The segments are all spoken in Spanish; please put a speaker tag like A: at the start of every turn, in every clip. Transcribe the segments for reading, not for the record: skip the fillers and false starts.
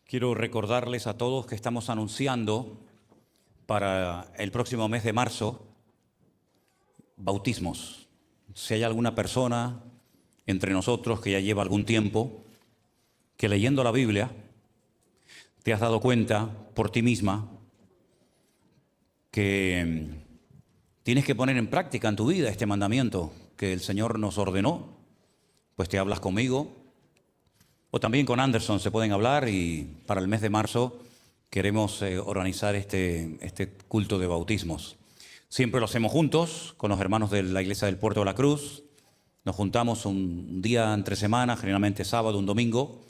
A: Quiero recordarles a todos que estamos anunciando para el próximo mes de marzo bautismos. Si hay alguna persona entre nosotros que ya lleva algún tiempo que leyendo la Biblia te has dado cuenta por ti misma que tienes que poner en práctica en tu vida este mandamiento que el Señor nos ordenó, pues te hablas conmigo o también con Anderson se pueden hablar, y para el mes de marzo queremos organizar este culto de bautismos. Siempre lo hacemos juntos con los hermanos de la Iglesia del Puerto de la Cruz. Nos juntamos un día entre semana, generalmente sábado, un domingo,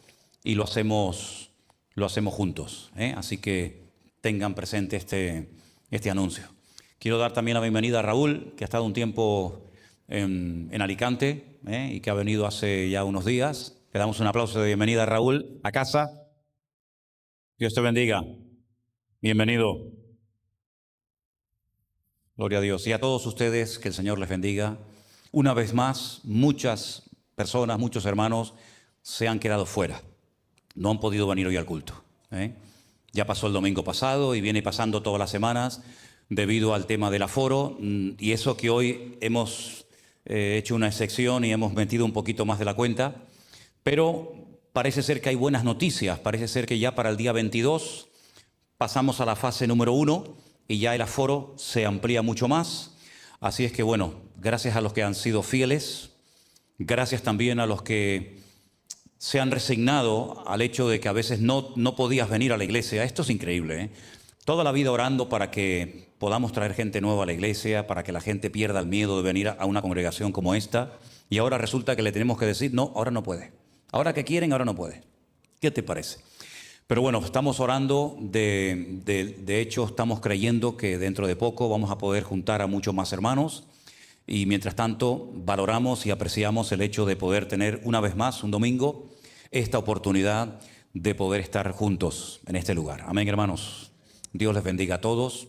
A: y lo hacemos juntos, ¿eh? Así que tengan presente este anuncio. Quiero dar también la bienvenida a Raúl, que ha estado un tiempo en Alicante, y que ha venido hace ya unos días. Le damos un aplauso de bienvenida a Raúl a casa. Dios te bendiga. Bienvenido. Gloria a Dios. Y a todos ustedes, que el Señor les bendiga. Una vez más, muchas personas, muchos hermanos se han quedado fuera. No han podido venir hoy al culto, ¿eh? Ya pasó el domingo pasado y viene pasando todas las semanas debido al tema del aforo. Y eso que hoy hemos hecho una excepción y hemos metido un poquito más de la cuenta. Pero parece ser que hay buenas noticias. Parece ser que ya para el día 22 pasamos a la fase número 1 y ya el aforo se amplía mucho más. Así es que bueno, gracias a los que han sido fieles, gracias también a los que se han resignado al hecho de que a veces no podías venir a la iglesia. Esto es increíble, ¿eh? Toda la vida orando para que podamos traer gente nueva a la iglesia, para que la gente pierda el miedo de venir a una congregación como esta. Y ahora resulta que le tenemos que decir, no, ahora no puede. Ahora que quieren, ahora no puede. ¿Qué te parece? Pero bueno, estamos orando, de hecho estamos creyendo que dentro de poco vamos a poder juntar a muchos más hermanos, y mientras tanto valoramos y apreciamos el hecho de poder tener una vez más un domingo esta oportunidad de poder estar juntos en este lugar. Amén, hermanos. Dios les bendiga a todos.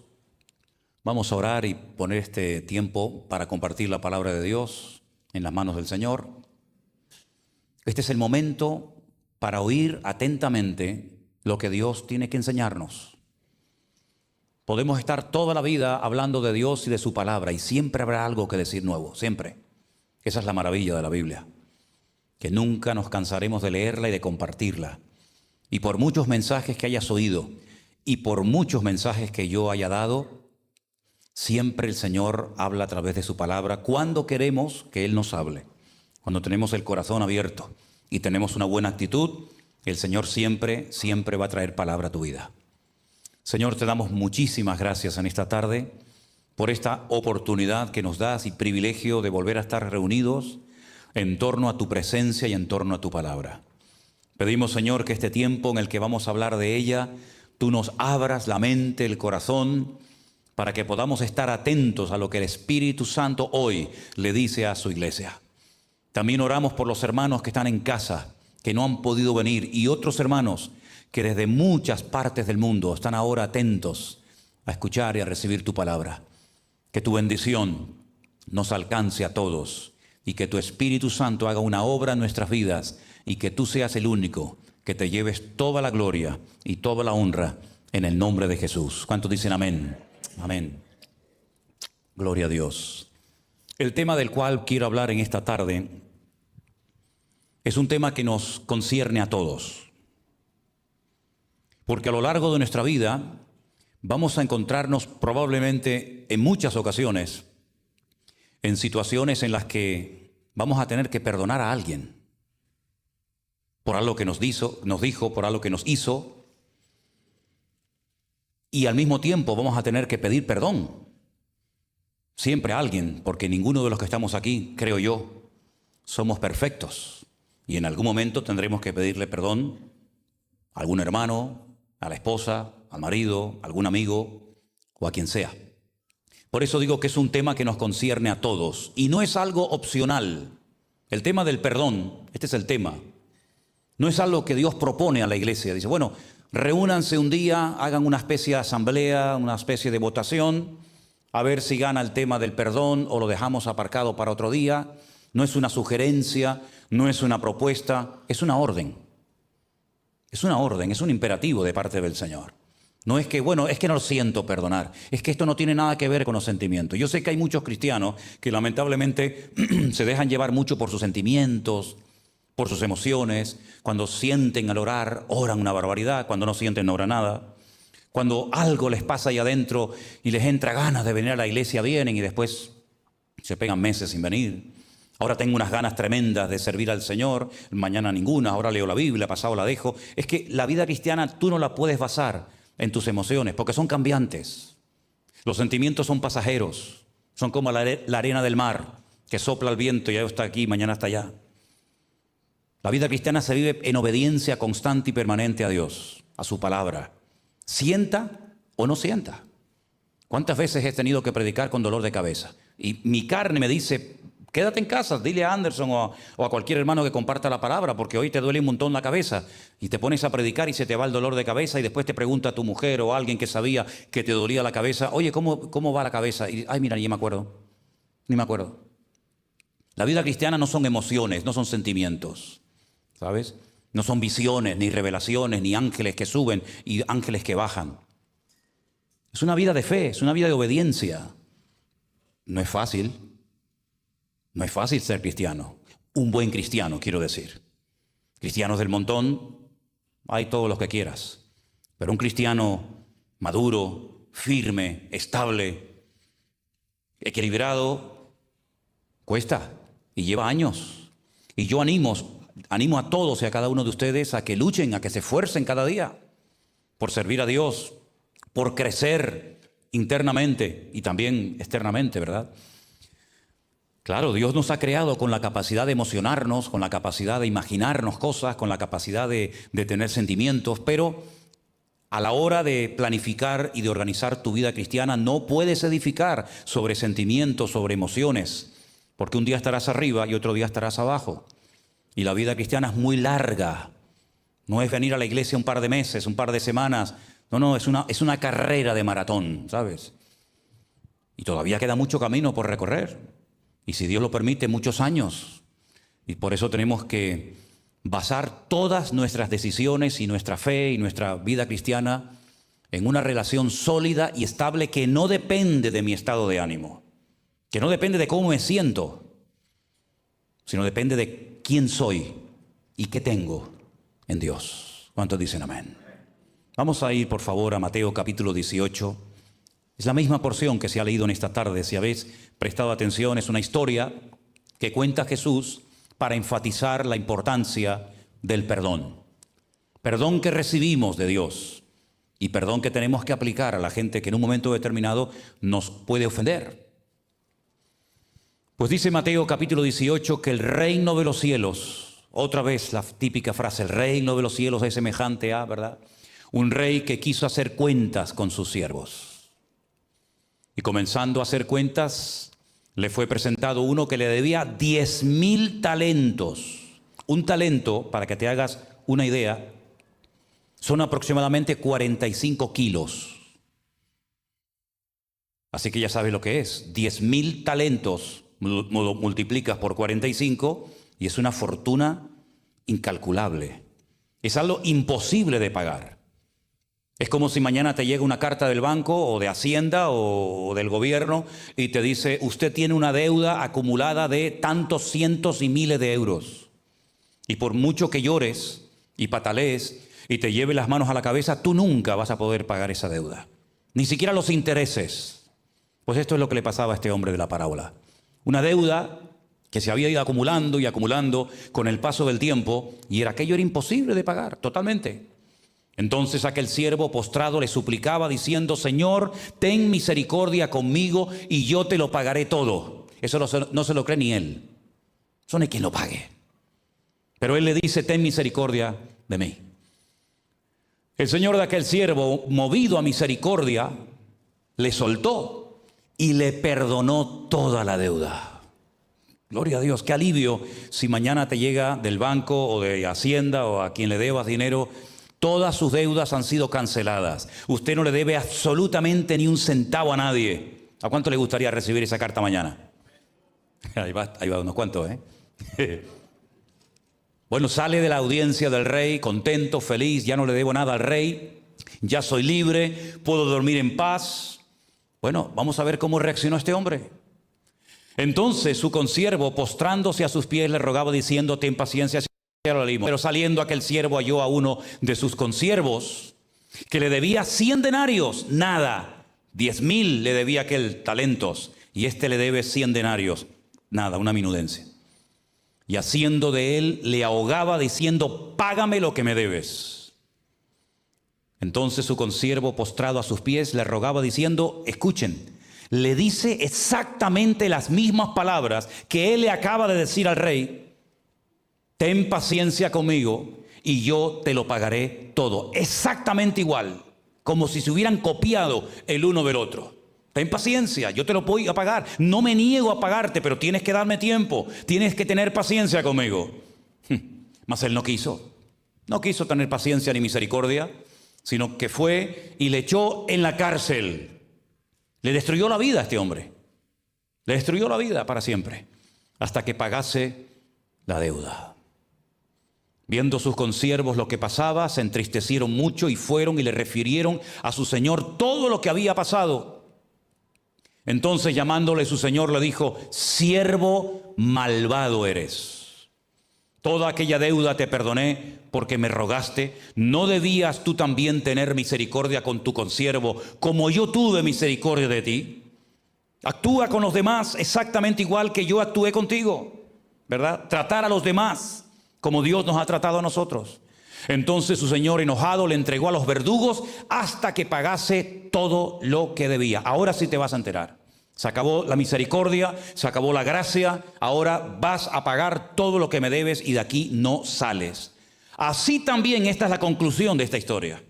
A: Vamos a orar y poner este tiempo para compartir la palabra de Dios en las manos del Señor. Este es el momento para oír atentamente lo que Dios tiene que enseñarnos. Podemos estar toda la vida hablando de Dios y de su palabra y siempre habrá algo que decir nuevo, siempre. Esa es la maravilla de la Biblia, que nunca nos cansaremos de leerla y de compartirla. Y por muchos mensajes que hayas oído y por muchos mensajes que yo haya dado, siempre el Señor habla a través de su palabra cuando queremos que Él nos hable. Cuando tenemos el corazón abierto y tenemos una buena actitud, el Señor siempre va a traer palabra a tu vida. Señor, te damos muchísimas gracias en esta tarde por esta oportunidad que nos das y privilegio de volver a estar reunidos en torno a tu presencia y en torno a tu palabra. Pedimos, Señor, que este tiempo en el que vamos a hablar de ella, tú nos abras la mente, el corazón, para que podamos estar atentos a lo que el Espíritu Santo hoy le dice a su iglesia. También oramos por los hermanos que están en casa, que no han podido venir, y otros hermanos que desde muchas partes del mundo están ahora atentos a escuchar y a recibir tu palabra. Que tu bendición nos alcance a todos y que tu Espíritu Santo haga una obra en nuestras vidas y que tú seas el único que te lleves toda la gloria y toda la honra en el nombre de Jesús. ¿Cuántos dicen amén? Amén. Gloria a Dios. El tema del cual quiero hablar en esta tarde es un tema que nos concierne a todos. Porque a lo largo de nuestra vida vamos a encontrarnos probablemente en muchas ocasiones en situaciones en las que vamos a tener que perdonar a alguien por algo que nos dijo, por algo que nos hizo, y al mismo tiempo vamos a tener que pedir perdón siempre a alguien, porque ninguno de los que estamos aquí, creo yo, somos perfectos. Y en algún momento tendremos que pedirle perdón a algún hermano, a la esposa, al marido, a algún amigo o a quien sea. Por eso digo que es un tema que nos concierne a todos y no es algo opcional. El tema del perdón, este es el tema. No es algo que Dios propone a la iglesia. Dice, bueno, reúnanse un día, hagan una especie de asamblea, una especie de votación, a ver si gana el tema del perdón o lo dejamos aparcado para otro día. No es una sugerencia, no es una propuesta, es una orden. Es una orden, es un imperativo de parte del Señor. No es que, bueno, es que no lo siento perdonar. Es que esto no tiene nada que ver con los sentimientos. Yo sé que hay muchos cristianos que lamentablemente se dejan llevar mucho por sus sentimientos, por sus emociones. Cuando sienten al orar, oran una barbaridad. Cuando no sienten, no oran nada. Cuando algo les pasa ahí adentro y les entra ganas de venir a la iglesia, vienen y después se pegan meses sin venir. Ahora tengo unas ganas tremendas de servir al Señor, mañana ninguna, ahora leo la Biblia, pasado la dejo. Es que la vida cristiana tú no la puedes basar en tus emociones, porque son cambiantes. Los sentimientos son pasajeros, son como la arena del mar, que sopla el viento y hoy está aquí, mañana está allá. La vida cristiana se vive en obediencia constante y permanente a Dios, a su palabra. Sienta o no sienta. ¿Cuántas veces he tenido que predicar con dolor de cabeza? Y mi carne me dice, quédate en casa, dile a Anderson o a cualquier hermano que comparta la palabra, porque hoy te duele un montón la cabeza. Y te pones a predicar y se te va el dolor de cabeza y después te pregunta a tu mujer o a alguien que sabía que te dolía la cabeza, oye, ¿cómo va la cabeza? Y, ay, mira, ni me acuerdo. La vida cristiana no son emociones, no son sentimientos, ¿sabes? No son visiones, ni revelaciones, ni ángeles que suben y ángeles que bajan. Es una vida de fe, es una vida de obediencia. No es fácil. No es fácil ser cristiano. Un buen cristiano, quiero decir. Cristianos del montón, hay todos los que quieras. Pero un cristiano maduro, firme, estable, equilibrado, cuesta y lleva años. Y yo animo a todos y a cada uno de ustedes a que luchen, a que se esfuercen cada día por servir a Dios, por crecer internamente y también externamente, ¿verdad? Claro, Dios nos ha creado con la capacidad de emocionarnos, con la capacidad de imaginarnos cosas, con la capacidad de tener sentimientos, pero a la hora de planificar y de organizar tu vida cristiana no puedes edificar sobre sentimientos, sobre emociones, porque un día estarás arriba y otro día estarás abajo. Y la vida cristiana es muy larga. No es venir a la iglesia un par de meses, un par de semanas. No, es una carrera de maratón, ¿sabes? Y todavía queda mucho camino por recorrer. Y si Dios lo permite, muchos años. Y por eso tenemos que basar todas nuestras decisiones y nuestra fe y nuestra vida cristiana en una relación sólida y estable que no depende de mi estado de ánimo, que no depende de cómo me siento, sino depende de quién soy y qué tengo en Dios. ¿Cuántos dicen amén? Vamos a ir, por favor, a Mateo capítulo 18. Es la misma porción que se ha leído en esta tarde. Si habéis prestado atención, es una historia que cuenta Jesús para enfatizar la importancia del perdón. Perdón que recibimos de Dios y perdón que tenemos que aplicar a la gente que en un momento determinado nos puede ofender. Pues dice Mateo capítulo 18 que el reino de los cielos, otra vez la típica frase, el reino de los cielos es semejante a, ¿verdad? Un rey que quiso hacer cuentas con sus siervos. Y comenzando a hacer cuentas, le fue presentado uno que le debía 10,000 talentos. Un talento, para que te hagas una idea, son aproximadamente 45 kilos. Así que ya sabes lo que es. 10,000 talentos multiplicas por 45 y es una fortuna incalculable. Es algo imposible de pagar. Es como si mañana te llega una carta del banco o de Hacienda o del gobierno y te dice, usted tiene una deuda acumulada de tantos cientos y miles de euros. Y por mucho que llores y patalees y te lleves las manos a la cabeza, tú nunca vas a poder pagar esa deuda. Ni siquiera los intereses. Pues esto es lo que le pasaba a este hombre de la parábola. Una deuda que se había ido acumulando y acumulando con el paso del tiempo y aquello era imposible de pagar totalmente. Entonces aquel siervo postrado le suplicaba diciendo, Señor, ten misericordia conmigo y yo te lo pagaré todo. Eso no se lo cree ni él. Eso no hay quien lo pague. Pero él le dice, ten misericordia de mí. El Señor de aquel siervo, movido a misericordia, le soltó y le perdonó toda la deuda. Gloria a Dios, qué alivio si mañana te llega del banco o de Hacienda o a quien le debas dinero. Todas sus deudas han sido canceladas. Usted no le debe absolutamente ni un centavo a nadie. ¿A cuánto le gustaría recibir esa carta mañana? Ahí va unos cuantos, ¿eh? Bueno, sale de la audiencia del rey, contento, feliz, ya no le debo nada al rey, ya soy libre, puedo dormir en paz. Bueno, vamos a ver cómo reaccionó este hombre. Entonces su consiervo, postrándose a sus pies, le rogaba diciendo, ten paciencia. Pero saliendo aquel siervo halló a uno de sus consiervos que le debía 100 denarios, nada. 10,000 le debía aquel talentos y este le debe 100 denarios, nada, una minudencia. Y haciendo de él, le ahogaba diciendo, págame lo que me debes. Entonces su consiervo, postrado a sus pies, le rogaba diciendo, escuchen, le dice exactamente las mismas palabras que él le acaba de decir al rey. Ten paciencia conmigo y yo te lo pagaré todo. Exactamente igual, como si se hubieran copiado el uno del otro. Ten paciencia, yo te lo voy a pagar. No me niego a pagarte, pero tienes que darme tiempo. Tienes que tener paciencia conmigo. Mas él no quiso. No quiso tener paciencia ni misericordia, sino que fue y le echó en la cárcel. Le destruyó la vida a este hombre. Le destruyó la vida para siempre, hasta que pagase la deuda. Viendo sus consiervos lo que pasaba, se entristecieron mucho y fueron y le refirieron a su señor todo lo que había pasado. Entonces llamándole su señor le dijo, siervo malvado eres. Toda aquella deuda te perdoné porque me rogaste. ¿No debías tú también tener misericordia con tu consiervo como yo tuve misericordia de ti? Actúa con los demás exactamente igual que yo actué contigo, ¿verdad? Tratar a los demás como Dios nos ha tratado a nosotros. Entonces su señor enojado le entregó a los verdugos hasta que pagase todo lo que debía. Ahora sí te vas a enterar. Se acabó la misericordia, se acabó la gracia. Ahora vas a pagar todo lo que me debes y de aquí no sales. Así también esta es la conclusión de esta historia.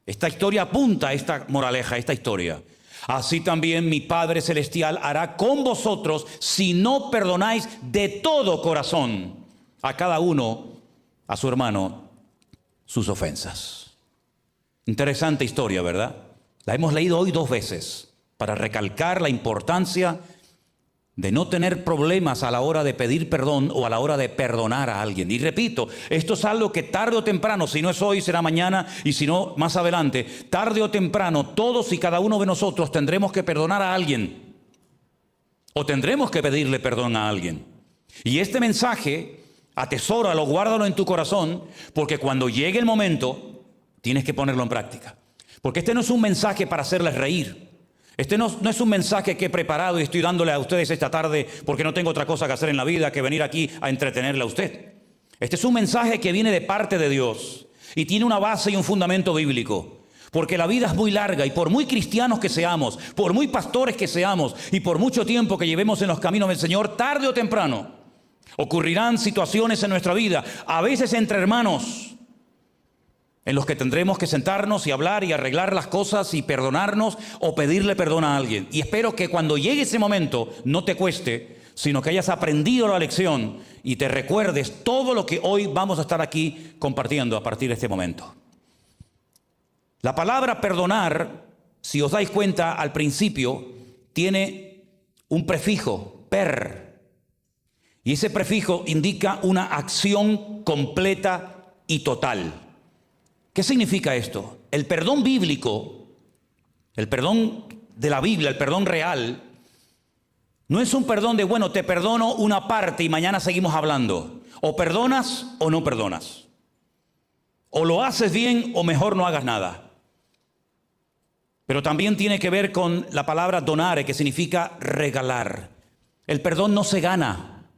A: Esta historia apunta a esta moraleja, a esta historia. Así también mi Padre Celestial hará con vosotros si no perdonáis de todo corazón a cada uno, a su hermano, sus ofensas. Interesante historia, ¿verdad? La hemos leído hoy 2 veces para recalcar la importancia de no tener problemas a la hora de pedir perdón o a la hora de perdonar a alguien. Y repito, esto es algo que tarde o temprano, si no es hoy, será mañana, y si no, más adelante, tarde o temprano, todos y cada uno de nosotros tendremos que perdonar a alguien o tendremos que pedirle perdón a alguien. Y este mensaje, atesóralo, guárdalo en tu corazón, porque cuando llegue el momento, tienes que ponerlo en práctica. Porque este no es un mensaje para hacerles reír. Este no es un mensaje que he preparado y estoy dándole a ustedes esta tarde porque no tengo otra cosa que hacer en la vida que venir aquí a entretenerle a usted. Este es un mensaje que viene de parte de Dios y tiene una base y un fundamento bíblico. Porque la vida es muy larga y por muy cristianos que seamos, por muy pastores que seamos y por mucho tiempo que llevemos en los caminos del Señor, tarde o temprano ocurrirán situaciones en nuestra vida, a veces entre hermanos, en los que tendremos que sentarnos y hablar y arreglar las cosas y perdonarnos o pedirle perdón a alguien. Y espero que cuando llegue ese momento no te cueste, sino que hayas aprendido la lección y te recuerdes todo lo que hoy vamos a estar aquí compartiendo a partir de este momento. La palabra perdonar, si os dais cuenta al principio, tiene un prefijo, per. Y ese prefijo indica una acción completa y total. ¿Qué significa esto? El perdón bíblico, el perdón de la Biblia, el perdón real, no es un perdón de, bueno, te perdono una parte y mañana seguimos hablando. O perdonas o no perdonas. O lo haces bien o mejor no hagas nada. Pero también tiene que ver con la palabra donare, que significa regalar. El perdón no se gana.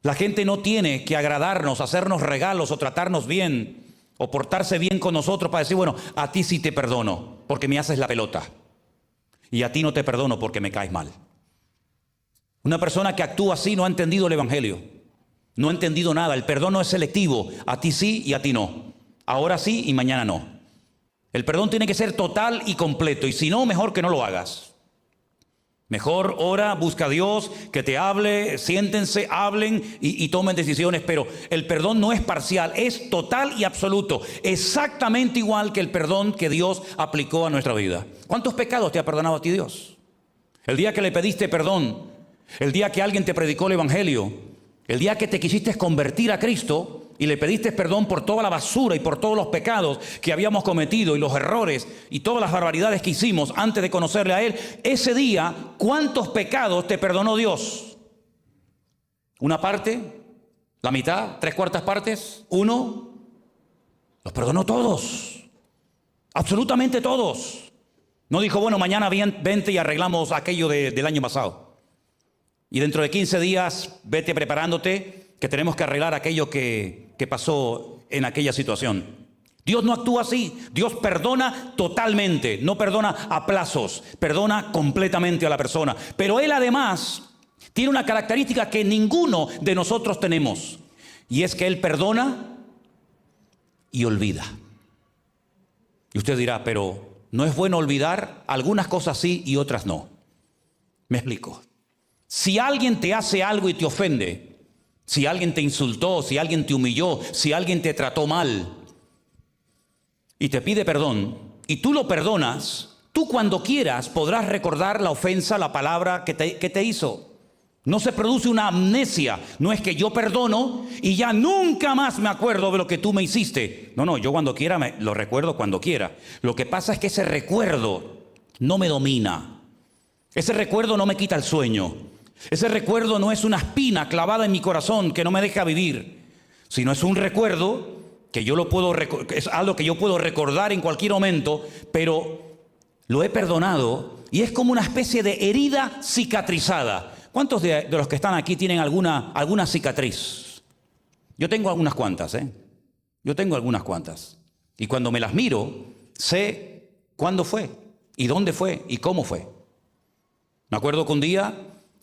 A: La gente no tiene que agradarnos, hacernos regalos o tratarnos bien o portarse bien con nosotros para decir, bueno, a ti sí te perdono porque me haces la pelota y a ti no te perdono porque me caes mal. Una persona que actúa así no ha entendido el evangelio, no ha entendido nada. El perdón no es selectivo, a ti sí y a ti no. Ahora sí y mañana no. El perdón tiene que ser total y completo, y si no, mejor que no lo hagas. Mejor ora, busca a Dios, que te hable, siéntense, hablen y tomen decisiones. Pero el perdón no es parcial, es total y absoluto. Exactamente igual que el perdón que Dios aplicó a nuestra vida. ¿Cuántos pecados te ha perdonado a ti Dios? el día que le pediste perdón, el día que alguien te predicó el evangelio, el día que te quisiste convertir a Cristo y le pediste perdón por toda la basura y por todos los pecados que habíamos cometido y los errores y todas las barbaridades que hicimos antes de conocerle a Él, ese día, ¿cuántos pecados te perdonó Dios? ¿Una parte? ¿La mitad? ¿3/4 partes? ¿1? Los perdonó todos. Absolutamente todos. No dijo, bueno, mañana vente y arreglamos aquello del año pasado. Y dentro de 15 días, vete preparándote, que tenemos que arreglar aquello que pasó en aquella situación. Dios no actúa así. Dios perdona totalmente, no perdona a plazos, perdona completamente a la persona. Pero Él además tiene una característica que ninguno de nosotros tenemos, y es que Él perdona y olvida. Y usted dirá, pero ¿no es bueno olvidar? Algunas cosas sí y otras no. Me explico. Si alguien te hace algo y te ofende, si alguien te insultó, si alguien te humilló, si alguien te trató mal y te pide perdón y tú lo perdonas, tú cuando quieras podrás recordar la ofensa, la palabra que te hizo. No se produce una amnesia. No es que yo perdono y ya nunca más me acuerdo de lo que tú me hiciste. No, yo cuando quiera lo recuerdo cuando quiera. Lo que pasa es que ese recuerdo no me domina. Ese recuerdo no me quita el sueño. Ese recuerdo no es una espina clavada en mi corazón que no me deja vivir, sino es un recuerdo que es algo que yo puedo recordar en cualquier momento, pero lo he perdonado y es como una especie de herida cicatrizada. ¿Cuántos de los que están aquí tienen alguna cicatriz? Yo tengo algunas cuantas, Yo tengo algunas cuantas. Y cuando me las miro, sé cuándo fue, y dónde fue, y cómo fue. Me acuerdo que un día,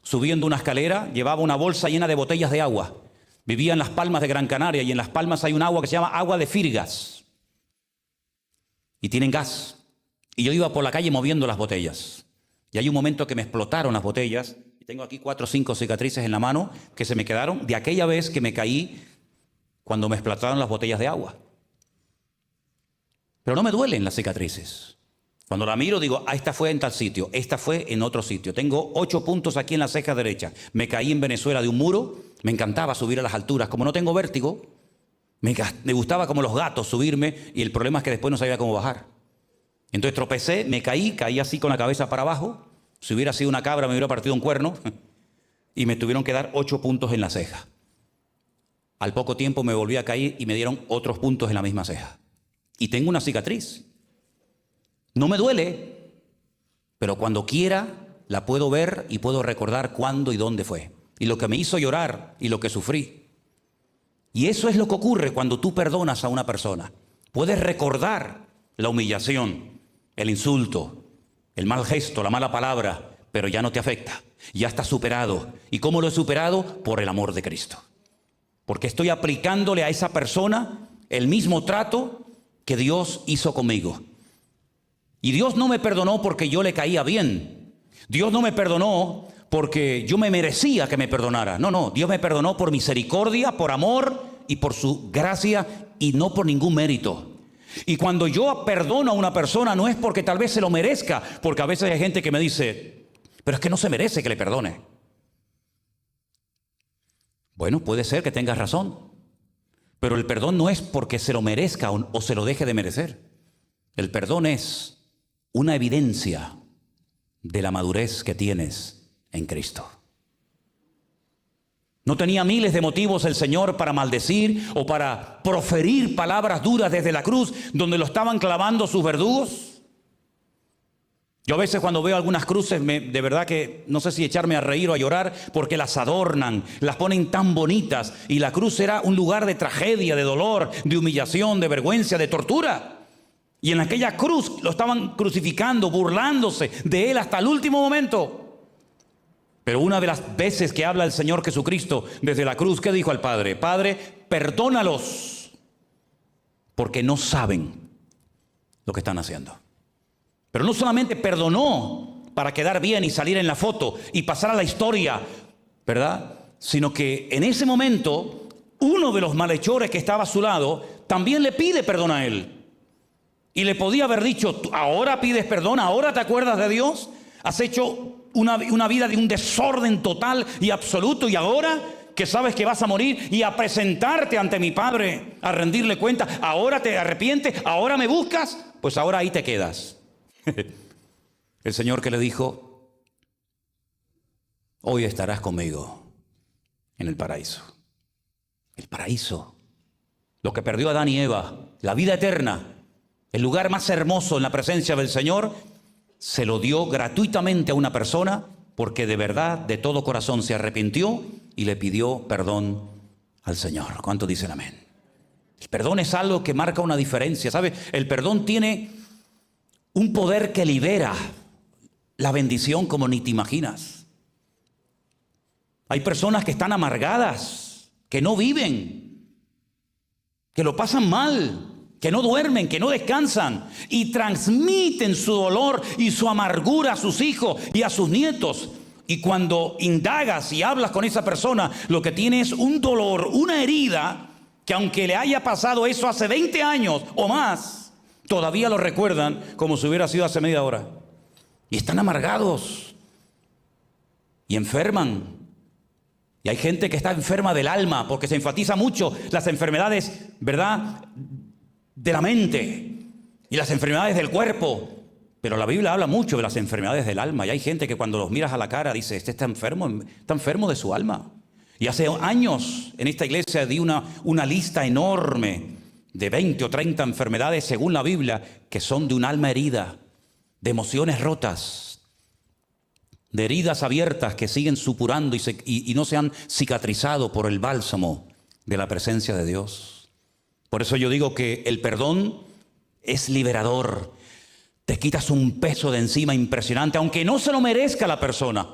A: subiendo una escalera, llevaba una bolsa llena de botellas de agua. Vivía en Las Palmas de Gran Canaria, y en Las Palmas hay un agua que se llama agua de Firgas. Y tienen gas. Y yo iba por la calle moviendo las botellas. Y hay un momento que me explotaron las botellas. Y tengo aquí 4 o 5 cicatrices en la mano que se me quedaron de aquella vez que me caí cuando me explotaron las botellas de agua. Pero no me duelen las cicatrices. Cuando la miro digo, esta fue en tal sitio, esta fue en otro sitio. Tengo 8 puntos aquí en la ceja derecha. Me caí en Venezuela de un muro. Me encantaba subir a las alturas. Como no tengo vértigo, me gustaba como los gatos subirme, y el problema es que después no sabía cómo bajar. Entonces tropecé, me caí así con la cabeza para abajo. Si hubiera sido una cabra me hubiera partido un cuerno y me tuvieron que dar 8 puntos en la ceja. Al poco tiempo me volví a caer y me dieron otros puntos en la misma ceja. Y tengo una cicatriz. No me duele, pero cuando quiera la puedo ver y puedo recordar cuándo y dónde fue. Y lo que me hizo llorar y lo que sufrí. Y eso es lo que ocurre cuando tú perdonas a una persona. Puedes recordar la humillación, el insulto, el mal gesto, la mala palabra, pero ya no te afecta. Ya está superado. ¿Y cómo lo he superado? Por el amor de Cristo. Porque estoy aplicándole a esa persona el mismo trato que Dios hizo conmigo. Y Dios no me perdonó porque yo le caía bien. Dios no me perdonó porque yo me merecía que me perdonara. No, Dios me perdonó por misericordia, por amor y por su gracia, y no por ningún mérito. Y cuando yo perdono a una persona no es porque tal vez se lo merezca, porque a veces hay gente que me dice, pero es que no se merece que le perdone. Bueno, puede ser que tengas razón, pero el perdón no es porque se lo merezca o se lo deje de merecer. El perdón es una evidencia de la madurez que tienes en Cristo. ¿No tenía miles de motivos el Señor para maldecir o para proferir palabras duras desde la cruz donde lo estaban clavando sus verdugos? Yo a veces cuando veo algunas cruces, de verdad que no sé si echarme a reír o a llorar, porque las adornan, las ponen tan bonitas, y la cruz era un lugar de tragedia, de dolor, de humillación, de vergüenza, de tortura. Y en aquella cruz lo estaban crucificando, burlándose de Él hasta el último momento. Pero una de las veces que habla el Señor Jesucristo desde la cruz, ¿qué dijo al Padre? Padre, perdónalos, porque no saben lo que están haciendo. Pero no solamente perdonó para quedar bien y salir en la foto y pasar a la historia, ¿verdad? Sino que en ese momento, uno de los malhechores que estaba a su lado también le pide perdón a Él. Y le podía haber dicho, ahora pides perdón, ahora te acuerdas de Dios, has hecho una vida de un desorden total y absoluto, y ahora que sabes que vas a morir y a presentarte ante mi Padre, a rendirle cuenta, ahora te arrepientes, ahora me buscas, pues ahora ahí te quedas. El Señor que le dijo: hoy estarás conmigo en el paraíso. El paraíso, lo que perdió Adán y Eva, la vida eterna, el lugar más hermoso en la presencia del Señor, se lo dio gratuitamente a una persona porque de verdad, de todo corazón se arrepintió y le pidió perdón al Señor. ¿Cuántos dicen amén? El perdón es algo que marca una diferencia, ¿sabe? El perdón tiene un poder que libera la bendición como ni te imaginas. Hay personas que están amargadas, que no viven, que lo pasan mal, que no duermen, que no descansan y transmiten su dolor y su amargura a sus hijos y a sus nietos. Y cuando indagas y hablas con esa persona, lo que tiene es un dolor, una herida, que aunque le haya pasado eso hace 20 años o más, todavía lo recuerdan como si hubiera sido hace media hora. Y están amargados y enferman. Y hay gente que está enferma del alma, porque se enfatiza mucho las enfermedades, ¿verdad?, de la mente y las enfermedades del cuerpo. Pero la Biblia habla mucho de las enfermedades del alma. Y hay gente que cuando los miras a la cara dice: este está enfermo de su alma. Y hace años en esta iglesia di una lista enorme de 20 o 30 enfermedades según la Biblia, que son de un alma herida, de emociones rotas, de heridas abiertas que siguen supurando y no se han cicatrizado por el bálsamo de la presencia de Dios. Por eso yo digo que el perdón es liberador. Te quitas un peso de encima impresionante, aunque no se lo merezca la persona.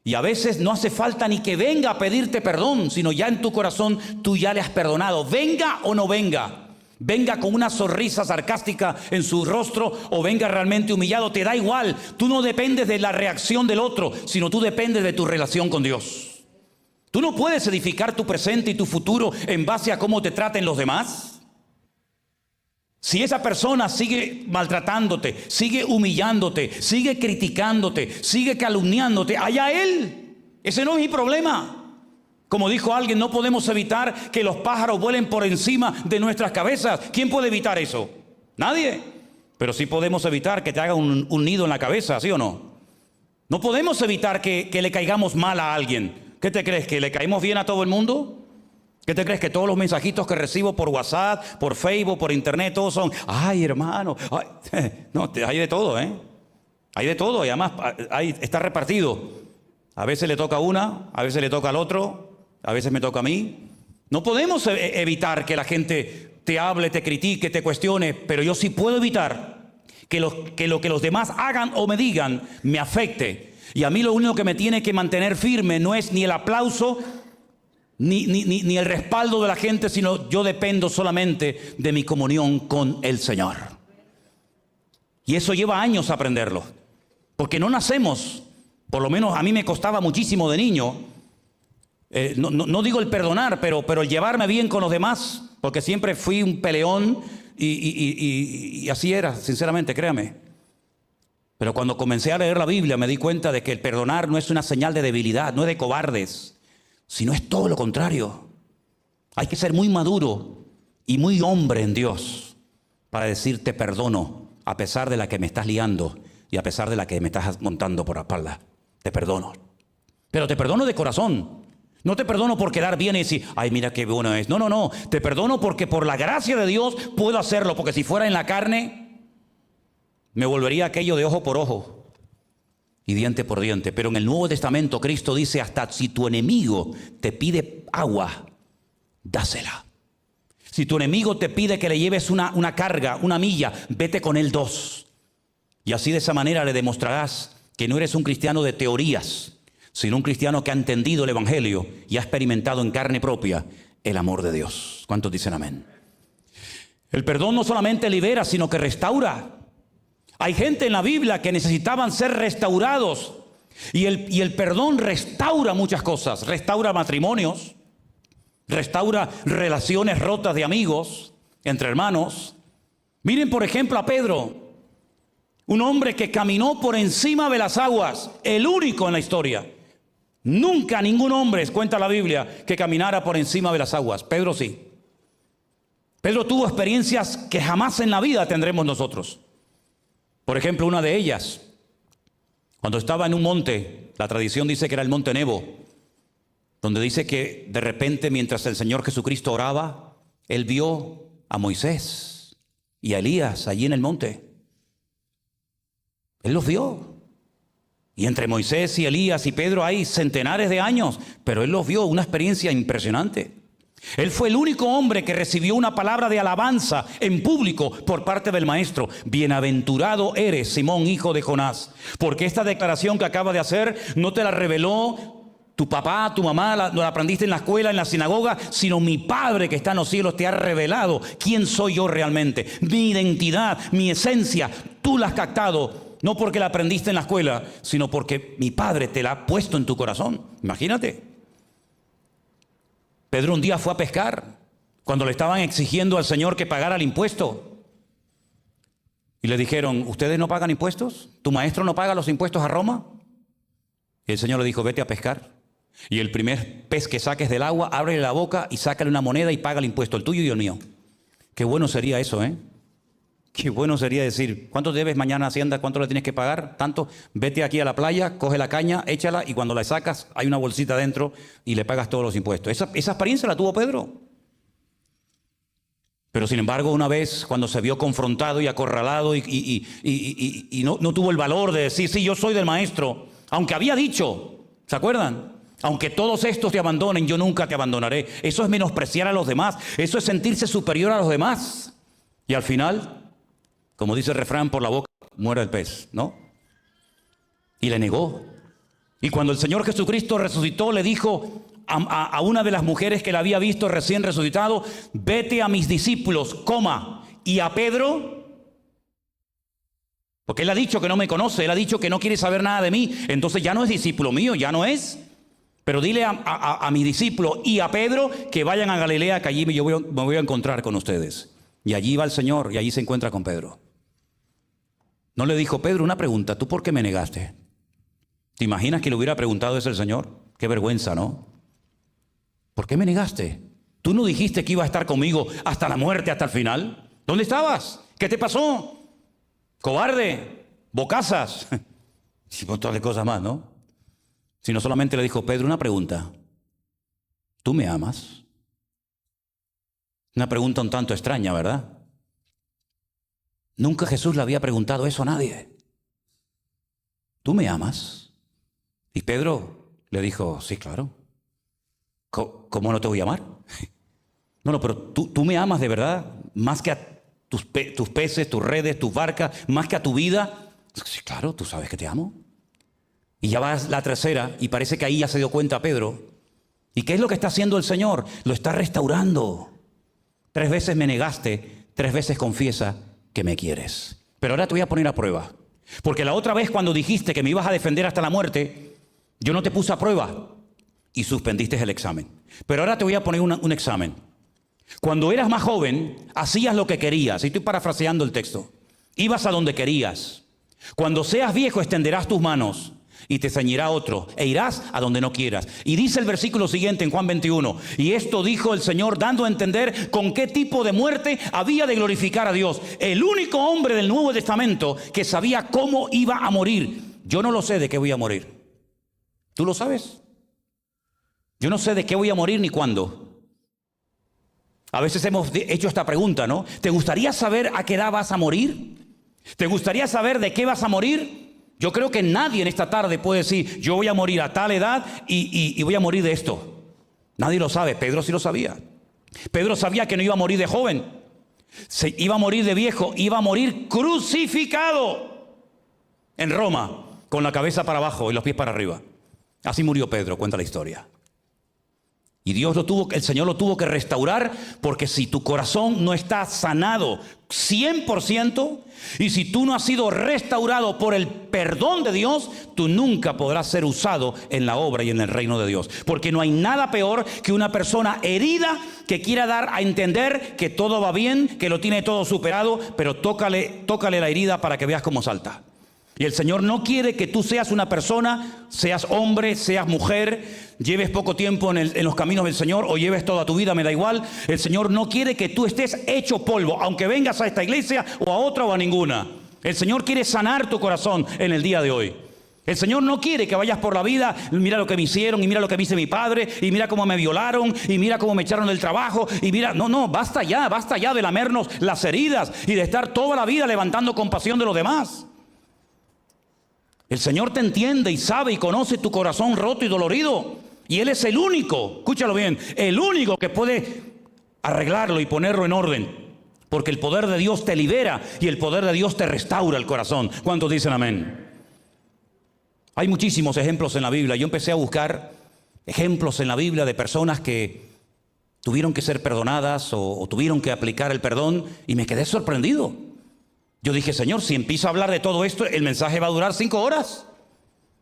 A: Y a veces no hace falta ni que venga a pedirte perdón, sino ya en tu corazón tú ya le has perdonado. Venga o no venga. Venga con una sonrisa sarcástica en su rostro o venga realmente humillado, te da igual. Tú no dependes de la reacción del otro, sino tú dependes de tu relación con Dios. Tú no puedes edificar tu presente y tu futuro en base a cómo te traten los demás. Si esa persona sigue maltratándote, sigue humillándote, sigue criticándote, sigue calumniándote, allá él. Ese no es mi problema. Como dijo alguien, no podemos evitar que los pájaros vuelen por encima de nuestras cabezas. ¿Quién puede evitar eso? Nadie. Pero sí podemos evitar que te haga un nido en la cabeza, ¿sí o no? No podemos evitar que le caigamos mal a alguien. ¿Qué te crees? ¿Que le caemos bien a todo el mundo? ¿Qué te crees? Que todos los mensajitos que recibo por WhatsApp, por Facebook, por internet, todos son: ay, hermano, ay. No, hay de todo, ¿eh? Hay de todo y además está repartido. A veces le toca a una, a veces le toca al otro, a veces me toca a mí. No podemos evitar que la gente te hable, te critique, te cuestione, pero yo sí puedo evitar que lo que los demás hagan o me digan me afecte. Y a mí lo único que me tiene que mantener firme no es ni el aplauso ni el respaldo de la gente, sino yo dependo solamente de mi comunión con el Señor. Y eso lleva años aprenderlo, porque no nacemos, por lo menos a mí me costaba muchísimo de niño, no digo el perdonar, pero el llevarme bien con los demás, porque siempre fui un peleón y así era, sinceramente, créame. Pero cuando comencé a leer la Biblia me di cuenta de que el perdonar no es una señal de debilidad, no es de cobardes, sino es todo lo contrario. Hay que ser muy maduro y muy hombre en Dios para decir: te perdono a pesar de la que me estás liando y a pesar de la que me estás montando por la espalda. Te perdono. Pero te perdono de corazón. No te perdono por quedar bien y decir: ay, mira qué bueno es. No. Te perdono porque por la gracia de Dios puedo hacerlo, porque si fuera en la carne me volvería aquello de ojo por ojo y diente por diente. Pero en el Nuevo Testamento Cristo dice: hasta si tu enemigo te pide agua, dásela. Si tu enemigo te pide que le lleves una carga, una milla, vete con él 2. Y así de esa manera le demostrarás que no eres un cristiano de teorías, sino un cristiano que ha entendido el Evangelio y ha experimentado en carne propia el amor de Dios. ¿Cuántos dicen amén? El perdón no solamente libera, sino que restaura. Hay gente en la Biblia que necesitaban ser restaurados. Y el perdón restaura muchas cosas. Restaura matrimonios. Restaura relaciones rotas de amigos, entre hermanos. Miren por ejemplo a Pedro. Un hombre que caminó por encima de las aguas, el único en la historia. Nunca ningún hombre, cuenta la Biblia, que caminara por encima de las aguas. Pedro sí. Pedro tuvo experiencias que jamás en la vida tendremos nosotros. Por ejemplo, una de ellas, cuando estaba en un monte, la tradición dice que era el monte Nebo, donde dice que de repente mientras el Señor Jesucristo oraba, Él vio a Moisés y a Elías allí en el monte. Él los vio. Y entre Moisés y Elías y Pedro hay centenares de años, pero Él los vio, una experiencia impresionante. Él fue el único hombre que recibió una palabra de alabanza en público por parte del maestro. Bienaventurado eres, Simón, hijo de Jonás, porque esta declaración que acaba de hacer no te la reveló tu papá, tu mamá, la aprendiste en la escuela, en la sinagoga, sino mi Padre que está en los cielos te ha revelado quién soy yo realmente. Mi identidad, mi esencia, tú la has captado, no porque la aprendiste en la escuela, sino porque mi Padre te la ha puesto en tu corazón. Imagínate. Pedro un día fue a pescar cuando le estaban exigiendo al Señor que pagara el impuesto. Y le dijeron, ¿ustedes no pagan impuestos? ¿Tu maestro no paga los impuestos a Roma? Y el Señor le dijo, vete a pescar. Y el primer pez que saques del agua, ábrele la boca y sácale una moneda y paga el impuesto, el tuyo y el mío. Qué bueno sería eso, ¿eh? Qué bueno sería decir, ¿cuánto debes mañana a Hacienda? ¿Cuánto le tienes que pagar? Tanto, vete aquí a la playa, coge la caña, échala y cuando la sacas hay una bolsita dentro y le pagas todos los impuestos. Esa experiencia la tuvo Pedro. Pero sin embargo, una vez cuando se vio confrontado y acorralado y no tuvo el valor de decir, sí, yo soy del maestro, aunque había dicho, ¿se acuerdan? Aunque todos estos te abandonen, yo nunca te abandonaré. Eso es menospreciar a los demás, eso es sentirse superior a los demás. Y al final, como dice el refrán, por la boca muere el pez, ¿no? Y le negó. Y cuando el Señor Jesucristo resucitó, le dijo a una de las mujeres que la había visto recién resucitado, vete a mis discípulos, coma, y a Pedro, porque él ha dicho que no me conoce, él ha dicho que no quiere saber nada de mí, entonces ya no es discípulo mío, ya no es. Pero dile a mi discípulo y a Pedro que vayan a Galilea, que allí me voy a encontrar con ustedes. Y allí va el Señor y allí se encuentra con Pedro. No le dijo, Pedro, una pregunta, ¿tú por qué me negaste? ¿Te imaginas que le hubiera preguntado eso el Señor? Qué vergüenza, ¿no? ¿Por qué me negaste? ¿Tú no dijiste que iba a estar conmigo hasta la muerte, hasta el final? ¿Dónde estabas? ¿Qué te pasó? Cobarde, bocazas y un montón de cosas más, ¿no? Sino solamente le dijo, Pedro, una pregunta. ¿Tú me amas? Una pregunta un tanto extraña, ¿verdad? Nunca Jesús le había preguntado eso a nadie. ¿Tú me amas? Y Pedro le dijo, sí, claro. ¿Cómo no te voy a amar? No, pero tú me amas de verdad, más que a tus peces, tus redes, tus barcas, más que a tu vida. Sí, claro, tú sabes que te amo. Y ya va la tercera y parece que ahí ya se dio cuenta Pedro. ¿Y qué es lo que está haciendo el Señor? Lo está restaurando. 3 veces me negaste, 3 veces confiesa que me quieres. Pero ahora te voy a poner a prueba. Porque la otra vez cuando dijiste que me ibas a defender hasta la muerte, yo no te puse a prueba y suspendiste el examen. Pero ahora te voy a poner un examen. Cuando eras más joven, hacías lo que querías. Y estoy parafraseando el texto. Ibas a donde querías. Cuando seas viejo, extenderás tus manos y te ceñirá otro, e irás a donde no quieras. Y dice el versículo siguiente en Juan 21, y esto dijo el Señor dando a entender con qué tipo de muerte había de glorificar a Dios. El único hombre del Nuevo Testamento que sabía cómo iba a morir. Yo no lo sé de qué voy a morir. ¿Tú lo sabes? Yo no sé de qué voy a morir ni cuándo. A veces hemos hecho esta pregunta, ¿no? ¿Te gustaría saber a qué edad vas a morir? ¿Te gustaría saber de qué vas a morir? Yo creo que nadie en esta tarde puede decir, yo voy a morir a tal edad y voy a morir de esto. Nadie lo sabe. Pedro sí lo sabía. Pedro sabía que no iba a morir de joven. Se iba a morir de viejo. Iba a morir crucificado en Roma, con la cabeza para abajo y los pies para arriba. Así murió Pedro, cuenta la historia. Y el Señor lo tuvo que restaurar, porque si tu corazón no está sanado 100%, y si tú no has sido restaurado por el perdón de Dios, tú nunca podrás ser usado en la obra y en el reino de Dios. Porque no hay nada peor que una persona herida que quiera dar a entender que todo va bien, que lo tiene todo superado, pero tócale la herida para que veas cómo salta. Y el Señor no quiere que tú seas una persona, seas hombre, seas mujer, lleves poco tiempo en los caminos del Señor o lleves toda tu vida, me da igual. El Señor no quiere que tú estés hecho polvo, aunque vengas a esta iglesia o a otra o a ninguna. El Señor quiere sanar tu corazón en el día de hoy. El Señor no quiere que vayas por la vida, mira lo que me hicieron, y mira lo que me hizo mi padre, y mira cómo me violaron, y mira cómo me echaron del trabajo, y mira, no, basta ya de lamernos las heridas y de estar toda la vida levantando compasión de los demás. El Señor te entiende y sabe y conoce tu corazón roto y dolorido. Y Él es el único, escúchalo bien, el único que puede arreglarlo y ponerlo en orden. Porque el poder de Dios te libera y el poder de Dios te restaura el corazón. ¿Cuántos dicen amén? Hay muchísimos ejemplos en la Biblia. Yo empecé a buscar ejemplos en la Biblia de personas que tuvieron que ser perdonadas o tuvieron que aplicar el perdón, y me quedé sorprendido. Yo dije, Señor, si empiezo a hablar de todo esto, el mensaje va a durar 5 horas.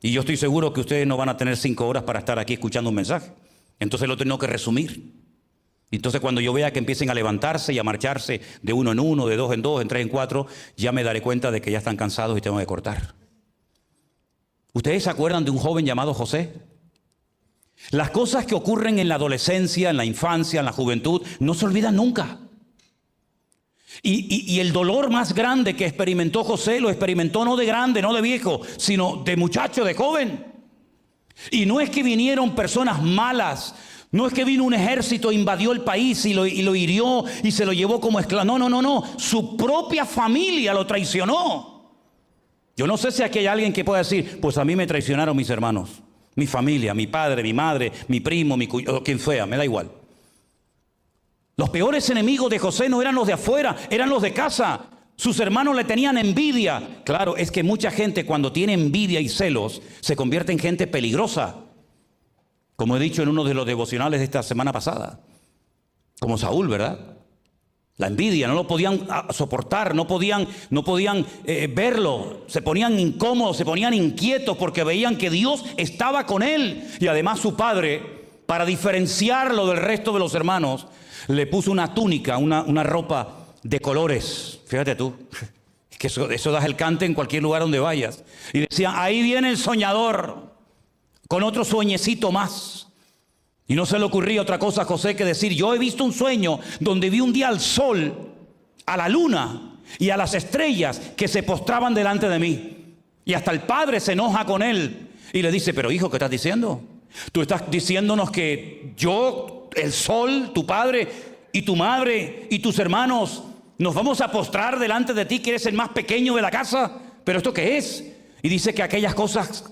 A: Y yo estoy seguro que ustedes no van a tener 5 horas para estar aquí escuchando un mensaje. Entonces lo tengo que resumir. Entonces cuando yo vea que empiecen a levantarse y a marcharse de 1 en 1, de 2 en 2, en 3 en 4, ya me daré cuenta de que ya están cansados y tengo que cortar. ¿Ustedes se acuerdan de un joven llamado José? Las cosas que ocurren en la adolescencia, en la infancia, en la juventud, no se olvidan nunca. Y el dolor más grande que experimentó José, lo experimentó no de grande, no de viejo, sino de muchacho, de joven. Y no es que vinieron personas malas, no es que vino un ejército, invadió el país y lo hirió y se lo llevó como esclavo. No. Su propia familia lo traicionó. Yo no sé si aquí hay alguien que pueda decir, pues a mí me traicionaron mis hermanos, mi familia, mi padre, mi madre, mi primo, mi cuñado, quien sea, me da igual. Los peores enemigos de José no eran los de afuera, eran los de casa. Sus hermanos le tenían envidia. Claro, es que mucha gente cuando tiene envidia y celos se convierte en gente peligrosa. Como he dicho en uno de los devocionales de esta semana pasada. Como Saúl, ¿verdad? La envidia, no lo podían soportar, no podían verlo. Se ponían incómodos, se ponían inquietos porque veían que Dios estaba con él. Y además su padre, para diferenciarlo del resto de los hermanos, le puso una túnica, una ropa de colores. Fíjate tú, que eso das el cante en cualquier lugar donde vayas. Y decían, ahí viene el soñador, con otro sueñecito más. Y no se le ocurría otra cosa a José que decir, yo he visto un sueño donde vi un día al sol, a la luna y a las estrellas que se postraban delante de mí. Y hasta el padre se enoja con él y le dice, pero hijo, ¿qué estás diciendo? Tú estás diciéndonos que yo, el sol, tu padre y tu madre y tus hermanos nos vamos a postrar delante de ti, que eres el más pequeño de la casa. ¿Pero esto qué es? Y dice que aquellas cosas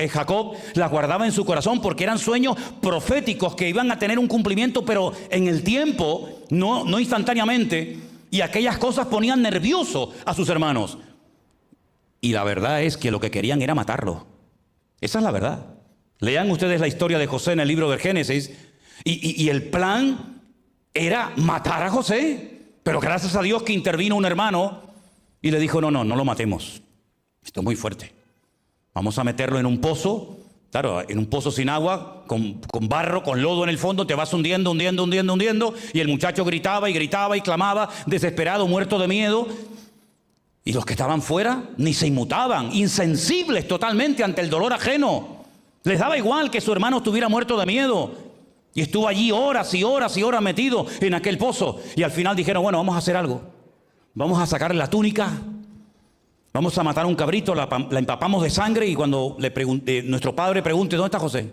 A: Jacob las guardaba en su corazón porque eran sueños proféticos que iban a tener un cumplimiento, pero en el tiempo, no instantáneamente. Y aquellas cosas ponían nervioso a sus hermanos. Y la verdad es que lo que querían era matarlo. Esa es la verdad. Lean ustedes la historia de José en el libro del Génesis. Y el plan era matar a José. Pero gracias a Dios que intervino un hermano y le dijo, no lo matemos. Esto es muy fuerte. Vamos a meterlo en un pozo. Claro, en un pozo sin agua, con barro, con lodo en el fondo, te vas hundiendo. Y el muchacho gritaba y clamaba, desesperado, muerto de miedo. Y los que estaban fuera ni se inmutaban, insensibles totalmente ante el dolor ajeno. Les daba igual que su hermano estuviera muerto de miedo. Y estuvo allí horas y horas y horas metido en aquel pozo. Y al final dijeron, bueno, vamos a hacer algo. Vamos a sacarle la túnica. Vamos a matar a un cabrito, la empapamos de sangre. Y cuando nuestro padre pregunte, ¿dónde está José?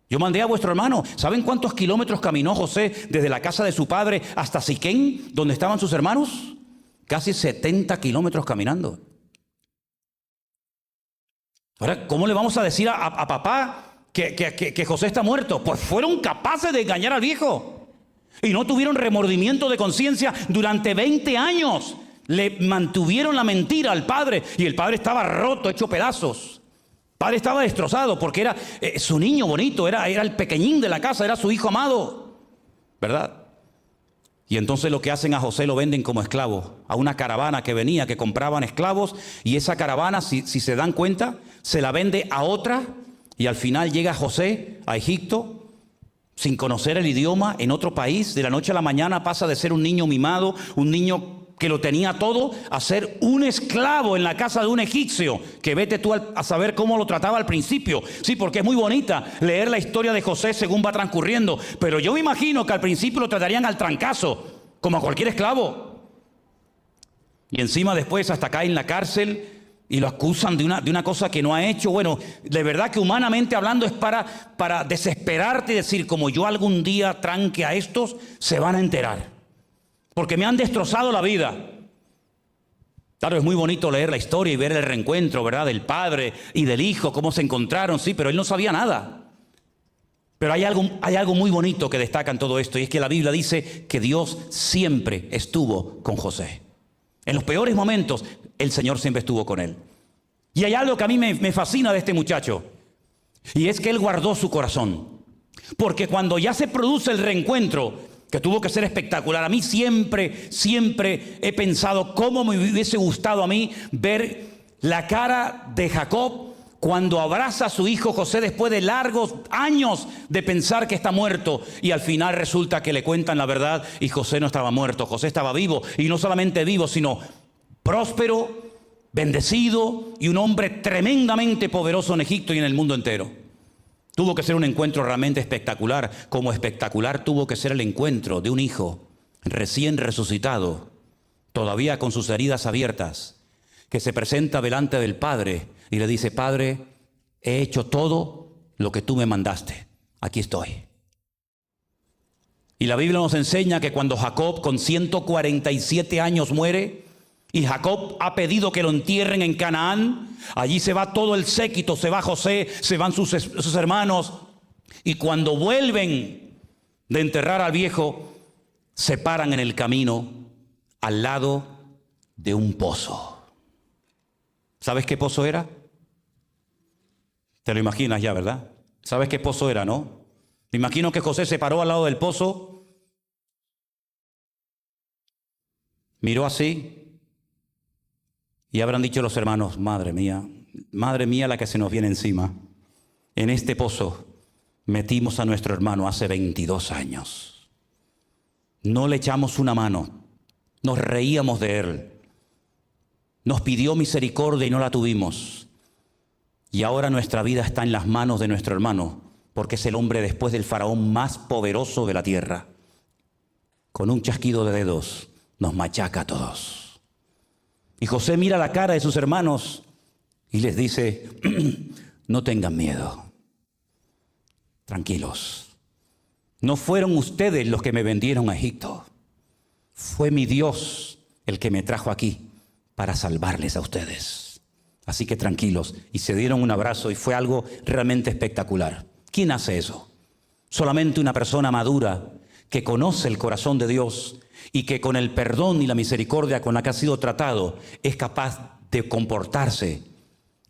A: Yo mandé a vuestro hermano. ¿Saben cuántos kilómetros caminó José desde la casa de su padre hasta Siquén, donde estaban sus hermanos? Casi 70 kilómetros caminando. Ahora, ¿cómo le vamos a decir a papá que José está muerto? Pues fueron capaces de engañar al viejo. Y no tuvieron remordimiento de conciencia durante 20 años. Le mantuvieron la mentira al padre. Y el padre estaba roto, hecho pedazos. padre estaba destrozado porque era su niño bonito, era el pequeñín de la casa, era su hijo amado, ¿verdad? Y entonces lo que hacen a José lo venden como esclavo a una caravana que venía, que compraban esclavos, y esa caravana, si se dan cuenta, se la vende a otra, y al final llega José a Egipto sin conocer el idioma, en otro país. De la noche a la mañana pasa de ser un niño mimado, un niño que lo tenía todo, a ser un esclavo en la casa de un egipcio, que vete tú a saber cómo lo trataba al principio. Sí, porque es muy bonita leer la historia de José según va transcurriendo, pero yo me imagino que al principio lo tratarían al trancazo, como a cualquier esclavo. Y encima después hasta cae en la cárcel y lo acusan de una cosa que no ha hecho. Bueno, de verdad que humanamente hablando es para desesperarte y decir, como yo algún día tranque a estos, se van a enterar. Porque me han destrozado la vida. Claro, es muy bonito leer la historia y ver el reencuentro, ¿verdad? Del padre y del hijo, cómo se encontraron, sí, pero él no sabía nada. Pero hay algo muy bonito que destaca en todo esto, y es que la Biblia dice que Dios siempre estuvo con José. En los peores momentos, el Señor siempre estuvo con él. Y hay algo que a mí me fascina de este muchacho, y es que él guardó su corazón. Porque cuando ya se produce el reencuentro, que tuvo que ser espectacular. A mí siempre he pensado cómo me hubiese gustado a mí ver la cara de Jacob cuando abraza a su hijo José después de largos años de pensar que está muerto, y al final resulta que le cuentan la verdad y José no estaba muerto, José estaba vivo, y no solamente vivo, sino próspero, bendecido y un hombre tremendamente poderoso en Egipto y en el mundo entero. Tuvo que ser un encuentro realmente espectacular, como espectacular tuvo que ser el encuentro de un hijo recién resucitado, todavía con sus heridas abiertas, que se presenta delante del Padre y le dice: Padre, he hecho todo lo que tú me mandaste, aquí estoy. Y la Biblia nos enseña que cuando Jacob con 147 años muere, y Jacob ha pedido que lo entierren en Canaán, allí se va todo el séquito, se va José, se van sus hermanos, y cuando vuelven de enterrar al viejo, se paran en el camino al lado de un pozo. ¿Sabes qué pozo era? Te lo imaginas ya, ¿verdad? ¿Sabes qué pozo era, no? Me imagino que José se paró al lado del pozo, miró así, y habrán dicho los hermanos: madre mía la que se nos viene encima. En este pozo metimos a nuestro hermano hace 22 años. No le echamos una mano, nos reíamos de él. Nos pidió misericordia y no la tuvimos. Y ahora nuestra vida está en las manos de nuestro hermano, porque es el hombre después del faraón más poderoso de la tierra. Con un chasquido de dedos nos machaca a todos. Y José mira la cara de sus hermanos y les dice: no tengan miedo, tranquilos. No fueron ustedes los que me vendieron a Egipto. Fue mi Dios el que me trajo aquí para salvarles a ustedes. Así que tranquilos. Y se dieron un abrazo y fue algo realmente espectacular. ¿Quién hace eso? Solamente una persona madura que conoce el corazón de Dios y que con el perdón y la misericordia con la que ha sido tratado es capaz de comportarse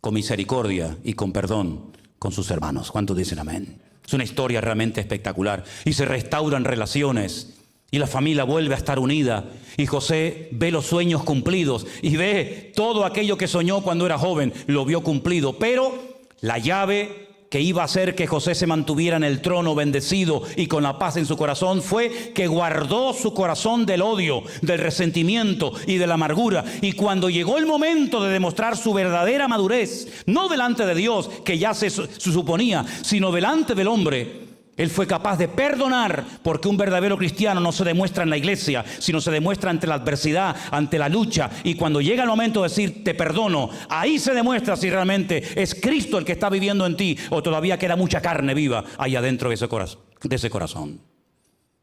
A: con misericordia y con perdón con sus hermanos. ¿Cuántos dicen amén? Es una historia realmente espectacular. Y se restauran relaciones y la familia vuelve a estar unida, y José ve los sueños cumplidos y ve todo aquello que soñó cuando era joven, lo vio cumplido. Pero la llave que iba a hacer que José se mantuviera en el trono bendecido y con la paz en su corazón fue que guardó su corazón del odio, del resentimiento y de la amargura. Y cuando llegó el momento de demostrar su verdadera madurez, no delante de Dios, que ya se suponía, sino delante del hombre, él fue capaz de perdonar, porque un verdadero cristiano no se demuestra en la iglesia, sino se demuestra ante la adversidad, ante la lucha. Y cuando llega el momento de decir te perdono, ahí se demuestra si realmente es Cristo el que está viviendo en ti o todavía queda mucha carne viva ahí adentro de ese corazón.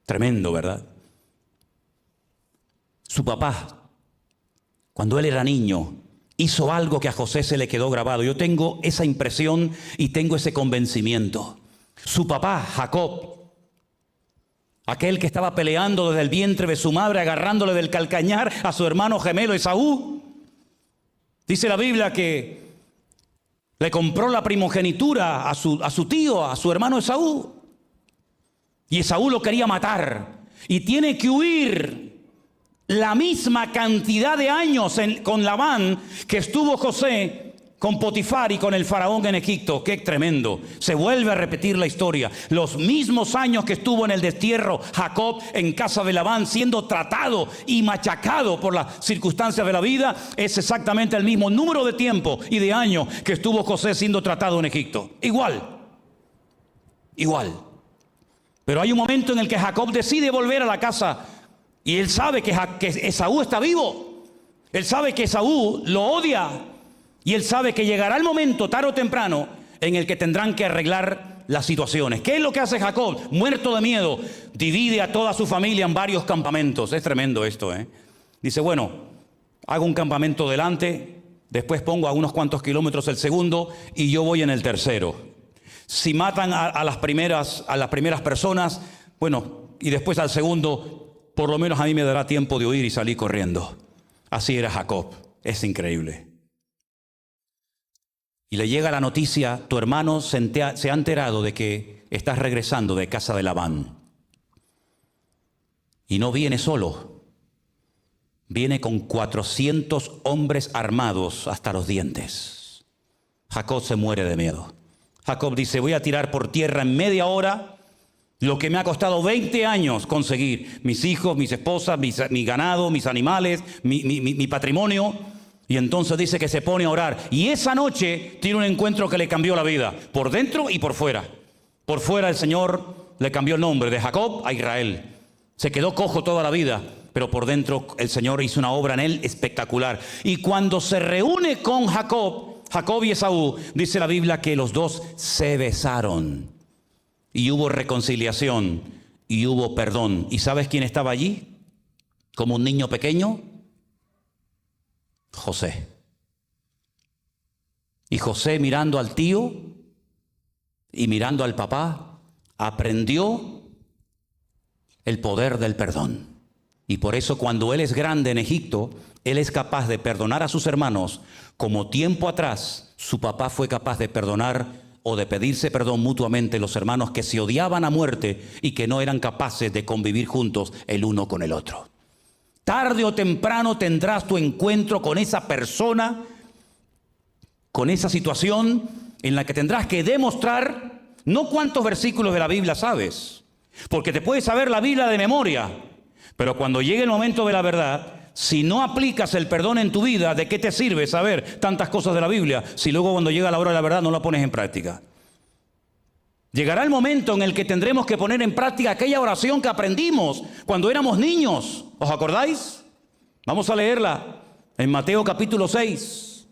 A: Tremendo, ¿verdad? Su papá, cuando él era niño, hizo algo que a José se le quedó grabado. Yo tengo esa impresión y tengo ese convencimiento. Su papá, Jacob, aquel que estaba peleando desde el vientre de su madre, agarrándole del calcañar a su hermano gemelo Esaú. Dice la Biblia que Le compró la primogenitura a su tío, a su hermano Esaú. Y Esaú lo quería matar. Y tiene que huir la misma cantidad de años con Labán que estuvo José con Potifar y con el faraón en Egipto. ¡Qué tremendo! Se vuelve a repetir la historia. Los mismos años que estuvo en el destierro Jacob en casa de Labán, siendo tratado y machacado por las circunstancias de la vida, es exactamente el mismo número de tiempo y de años que estuvo José siendo tratado en Egipto. Igual. Pero hay un momento en el que Jacob decide volver a la casa y él sabe que Esaú está vivo. Él sabe que Esaú lo odia. Y él sabe que llegará el momento, tarde o temprano, en el que tendrán que arreglar las situaciones. ¿Qué es lo que hace Jacob? Muerto de miedo, divide a toda su familia en varios campamentos. Es tremendo esto, ¿eh? Dice, bueno, hago un campamento delante, después pongo a unos cuantos kilómetros el segundo y yo voy en el tercero. Si matan a las primeras personas, bueno, y después al segundo, por lo menos a mí me dará tiempo de huir y salir corriendo. Así era Jacob. Es increíble. Y le llega la noticia, tu hermano se ha enterado de que estás regresando de casa de Labán. Y no viene solo, viene con 400 hombres armados hasta los dientes. Jacob se muere de miedo. Jacob dice, voy a tirar por tierra en media hora lo que me ha costado 20 años conseguir. Mis hijos, mis esposas, mi ganado, mis animales, mi patrimonio. Y entonces dice que se pone a orar. Y esa noche tiene un encuentro que le cambió la vida, por dentro y por fuera. Por fuera el Señor le cambió el nombre de Jacob a Israel. Se quedó cojo toda la vida, pero por dentro el Señor hizo una obra en él espectacular. Y cuando se reúne con Jacob y Esaú, dice la Biblia que los dos se besaron. Y hubo reconciliación y hubo perdón. ¿Y sabes quién estaba allí? Como un niño pequeño. José. Y José, mirando al tío y mirando al papá, aprendió el poder del perdón. Y por eso cuando él es grande en Egipto, él es capaz de perdonar a sus hermanos, como tiempo atrás su papá fue capaz de perdonar o de pedirse perdón mutuamente los hermanos que se odiaban a muerte y que no eran capaces de convivir juntos el uno con el otro. Tarde o temprano tendrás tu encuentro con esa persona, con esa situación en la que tendrás que demostrar no cuántos versículos de la Biblia sabes, porque te puedes saber la Biblia de memoria, pero cuando llegue el momento de la verdad, si no aplicas el perdón en tu vida, ¿de qué te sirve saber tantas cosas de la Biblia si luego cuando llega la hora de la verdad no la pones en práctica? Llegará el momento en el que tendremos que poner en práctica aquella oración que aprendimos cuando éramos niños. ¿Os acordáis? Vamos a leerla en Mateo capítulo 6.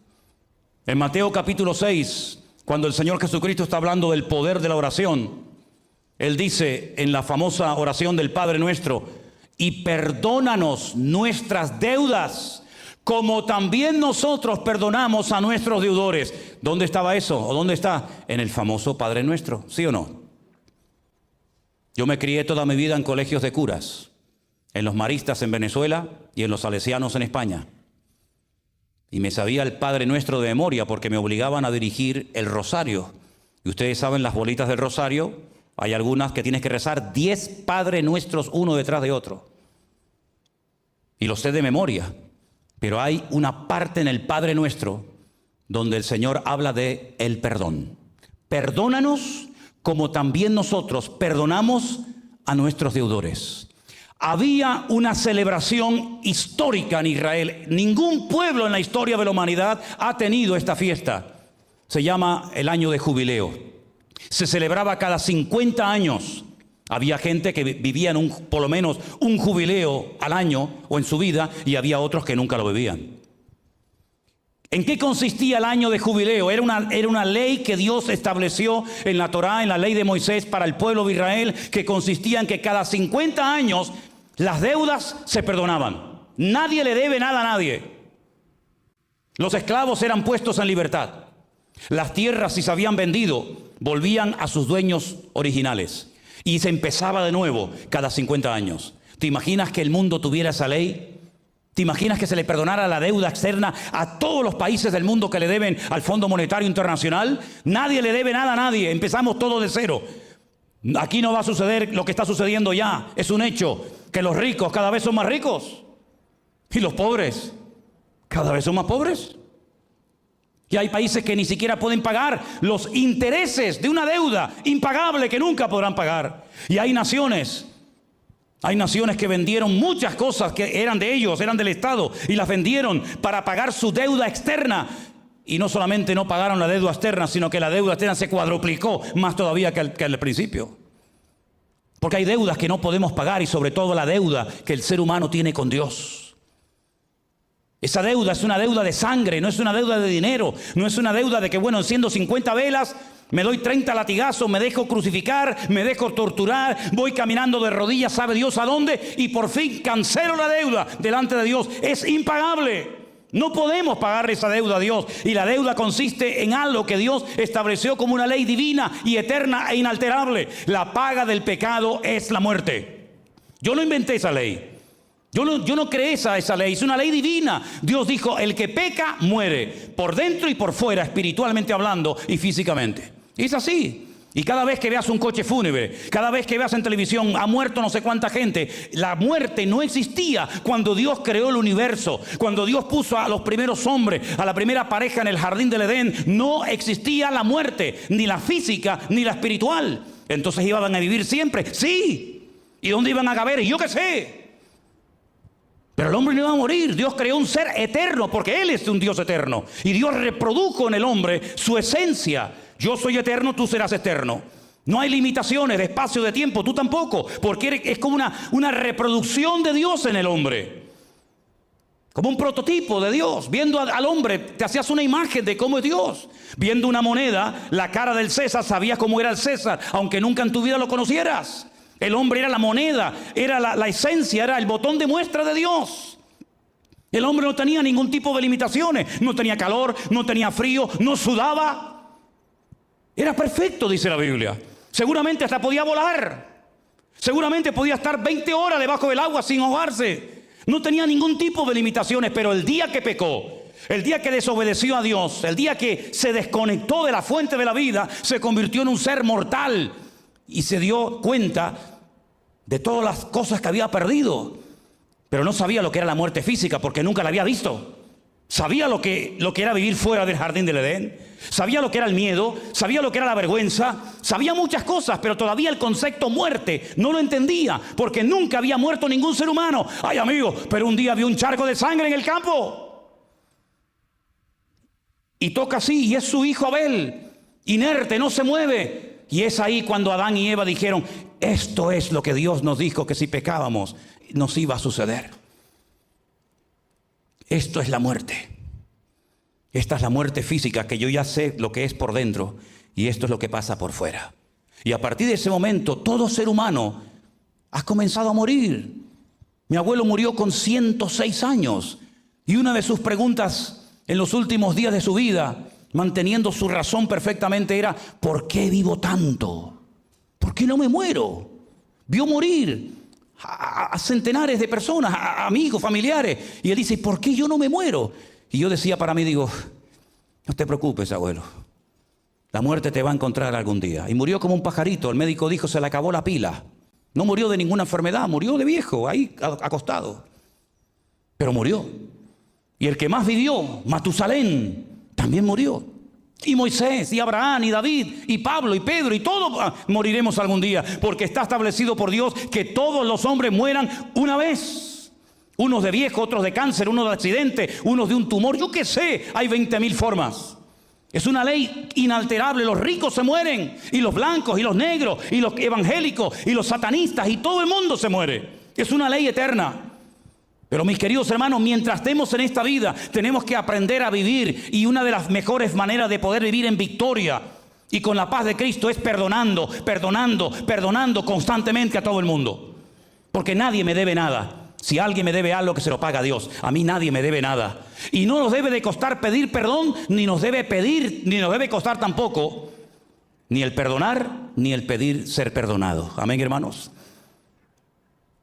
A: En Mateo capítulo 6, cuando el Señor Jesucristo está hablando del poder de la oración, Él dice en la famosa oración del Padre Nuestro, y perdónanos nuestras deudas, como también nosotros perdonamos a nuestros deudores. ¿Dónde estaba eso? ¿O dónde está? En el famoso Padre Nuestro, ¿sí o no? Yo me crié toda mi vida en colegios de curas, en los maristas en Venezuela y en los salesianos en España. Y me sabía el Padre Nuestro de memoria porque me obligaban a dirigir el rosario. Y ustedes saben, las bolitas del rosario, hay algunas que tienes que rezar 10 Padre Nuestros uno detrás de otro. Y los sé de memoria. Pero hay una parte en el Padre Nuestro donde el Señor habla de el perdón. Perdónanos como también nosotros perdonamos a nuestros deudores. Había una celebración histórica en Israel. Ningún pueblo en la historia de la humanidad ha tenido esta fiesta. Se llama el año de jubileo. Se celebraba cada 50 años. Había gente que vivía por lo menos un jubileo al año o en su vida, y había otros que nunca lo vivían. ¿En qué consistía el año de jubileo? Era una ley que Dios estableció en la Torá, en la ley de Moisés para el pueblo de Israel, que consistía en que cada 50 años las deudas se perdonaban. Nadie le debe nada a nadie. Los esclavos eran puestos en libertad. Las tierras, si se habían vendido, volvían a sus dueños originales. Y se empezaba de nuevo cada 50 años. ¿Te imaginas que el mundo tuviera esa ley? ¿Te imaginas que se le perdonara la deuda externa a todos los países del mundo que le deben al Fondo Monetario Internacional? Nadie le debe nada a nadie. Empezamos todo de cero. Aquí no va a suceder lo que está sucediendo ya. Es un hecho que los ricos cada vez son más ricos y los pobres cada vez son más pobres. Y hay países que ni siquiera pueden pagar los intereses de una deuda impagable que nunca podrán pagar. Y hay naciones que vendieron muchas cosas que eran de ellos, eran del Estado, y las vendieron para pagar su deuda externa. Y no solamente no pagaron la deuda externa, sino que la deuda externa se cuadruplicó más todavía que al principio. Porque hay deudas que no podemos pagar, y sobre todo la deuda que el ser humano tiene con Dios. Esa deuda es una deuda de sangre, no es una deuda de dinero, no es una deuda de que, bueno, enciendo 50 velas, me doy 30 latigazos, me dejo crucificar, me dejo torturar, voy caminando de rodillas, sabe Dios a dónde, y por fin cancelo la deuda delante de Dios. Es impagable. No podemos pagarle esa deuda a Dios. Y la deuda consiste en algo que Dios estableció como una ley divina y eterna e inalterable. La paga del pecado es la muerte. Yo no inventé esa ley. Yo no creé esa ley, es una ley divina. Dios dijo, el que peca muere, por dentro y por fuera, espiritualmente hablando y físicamente. Y es así. Y cada vez que veas un coche fúnebre, cada vez que veas en televisión, ha muerto no sé cuánta gente. La muerte no existía cuando Dios creó el universo. Cuando Dios puso a los primeros hombres, a la primera pareja en el jardín del Edén, no existía la muerte, ni la física, ni la espiritual. Entonces iban a vivir siempre, sí. ¿Y dónde iban a caber? Yo qué sé. Pero el hombre no iba a morir. Dios creó un ser eterno porque Él es un Dios eterno. Y Dios reprodujo en el hombre su esencia. Yo soy eterno, tú serás eterno. No hay limitaciones de espacio, de tiempo, tú tampoco. Porque es como una reproducción de Dios en el hombre. Como un prototipo de Dios. Viendo al hombre, te hacías una imagen de cómo es Dios. Viendo una moneda, la cara del César, sabías cómo era el César, aunque nunca en tu vida lo conocieras. El hombre era la moneda, era la esencia, era el botón de muestra de Dios. El hombre no tenía ningún tipo de limitaciones. No tenía calor, no tenía frío, no sudaba. Era perfecto, dice la Biblia. Seguramente hasta podía volar. Seguramente podía estar 20 horas debajo del agua sin ahogarse. No tenía ningún tipo de limitaciones, pero el día que pecó, el día que desobedeció a Dios, el día que se desconectó de la fuente de la vida, se convirtió en un ser mortal. Y se dio cuenta de todas las cosas que había perdido. Pero no sabía lo que era la muerte física porque nunca la había visto. Sabía lo que era vivir fuera del jardín del Edén. Sabía lo que era el miedo. Sabía lo que era la vergüenza. Sabía muchas cosas, pero todavía el concepto muerte no lo entendía. Porque nunca había muerto ningún ser humano. Ay, amigo, pero un día vio un charco de sangre en el campo. Y toca así, y es su hijo Abel. Inerte, no se mueve. Y es ahí cuando Adán y Eva dijeron, esto es lo que Dios nos dijo, que si pecábamos nos iba a suceder. Esto es la muerte. Esta es la muerte física, que yo ya sé lo que es por dentro, y esto es lo que pasa por fuera. Y a partir de ese momento, todo ser humano ha comenzado a morir. Mi abuelo murió con 106 años, y una de sus preguntas en los últimos días de su vida, manteniendo su razón perfectamente, era, ¿por qué vivo tanto? ¿Por qué no me muero? Vio morir a centenares de personas, a amigos, familiares. Y él dice, ¿por qué yo no me muero? Y yo decía para mí, digo, no te preocupes, abuelo. La muerte te va a encontrar algún día. Y murió como un pajarito. El médico dijo, se le acabó la pila. No murió de ninguna enfermedad, murió de viejo, ahí acostado. Pero murió. Y el que más vivió, Matusalén, también murió. Y Moisés, y Abraham, y David, y Pablo, y Pedro, y todos moriremos algún día. Porque está establecido por Dios que todos los hombres mueran una vez. Unos de viejo, otros de cáncer, unos de accidente, unos de un tumor. Yo qué sé, hay 20.000 formas. Es una ley inalterable. Los ricos se mueren, y los blancos, y los negros, y los evangélicos, y los satanistas, y todo el mundo se muere. Es una ley eterna. Pero mis queridos hermanos, mientras estemos en esta vida, tenemos que aprender a vivir. Y una de las mejores maneras de poder vivir en victoria y con la paz de Cristo es perdonando constantemente a todo el mundo. Porque nadie me debe nada. Si alguien me debe algo, que se lo paga a Dios. A mí nadie me debe nada. Y no nos debe de costar pedir perdón, ni nos debe costar tampoco ni el perdonar, ni el pedir ser perdonado. Amén, hermanos.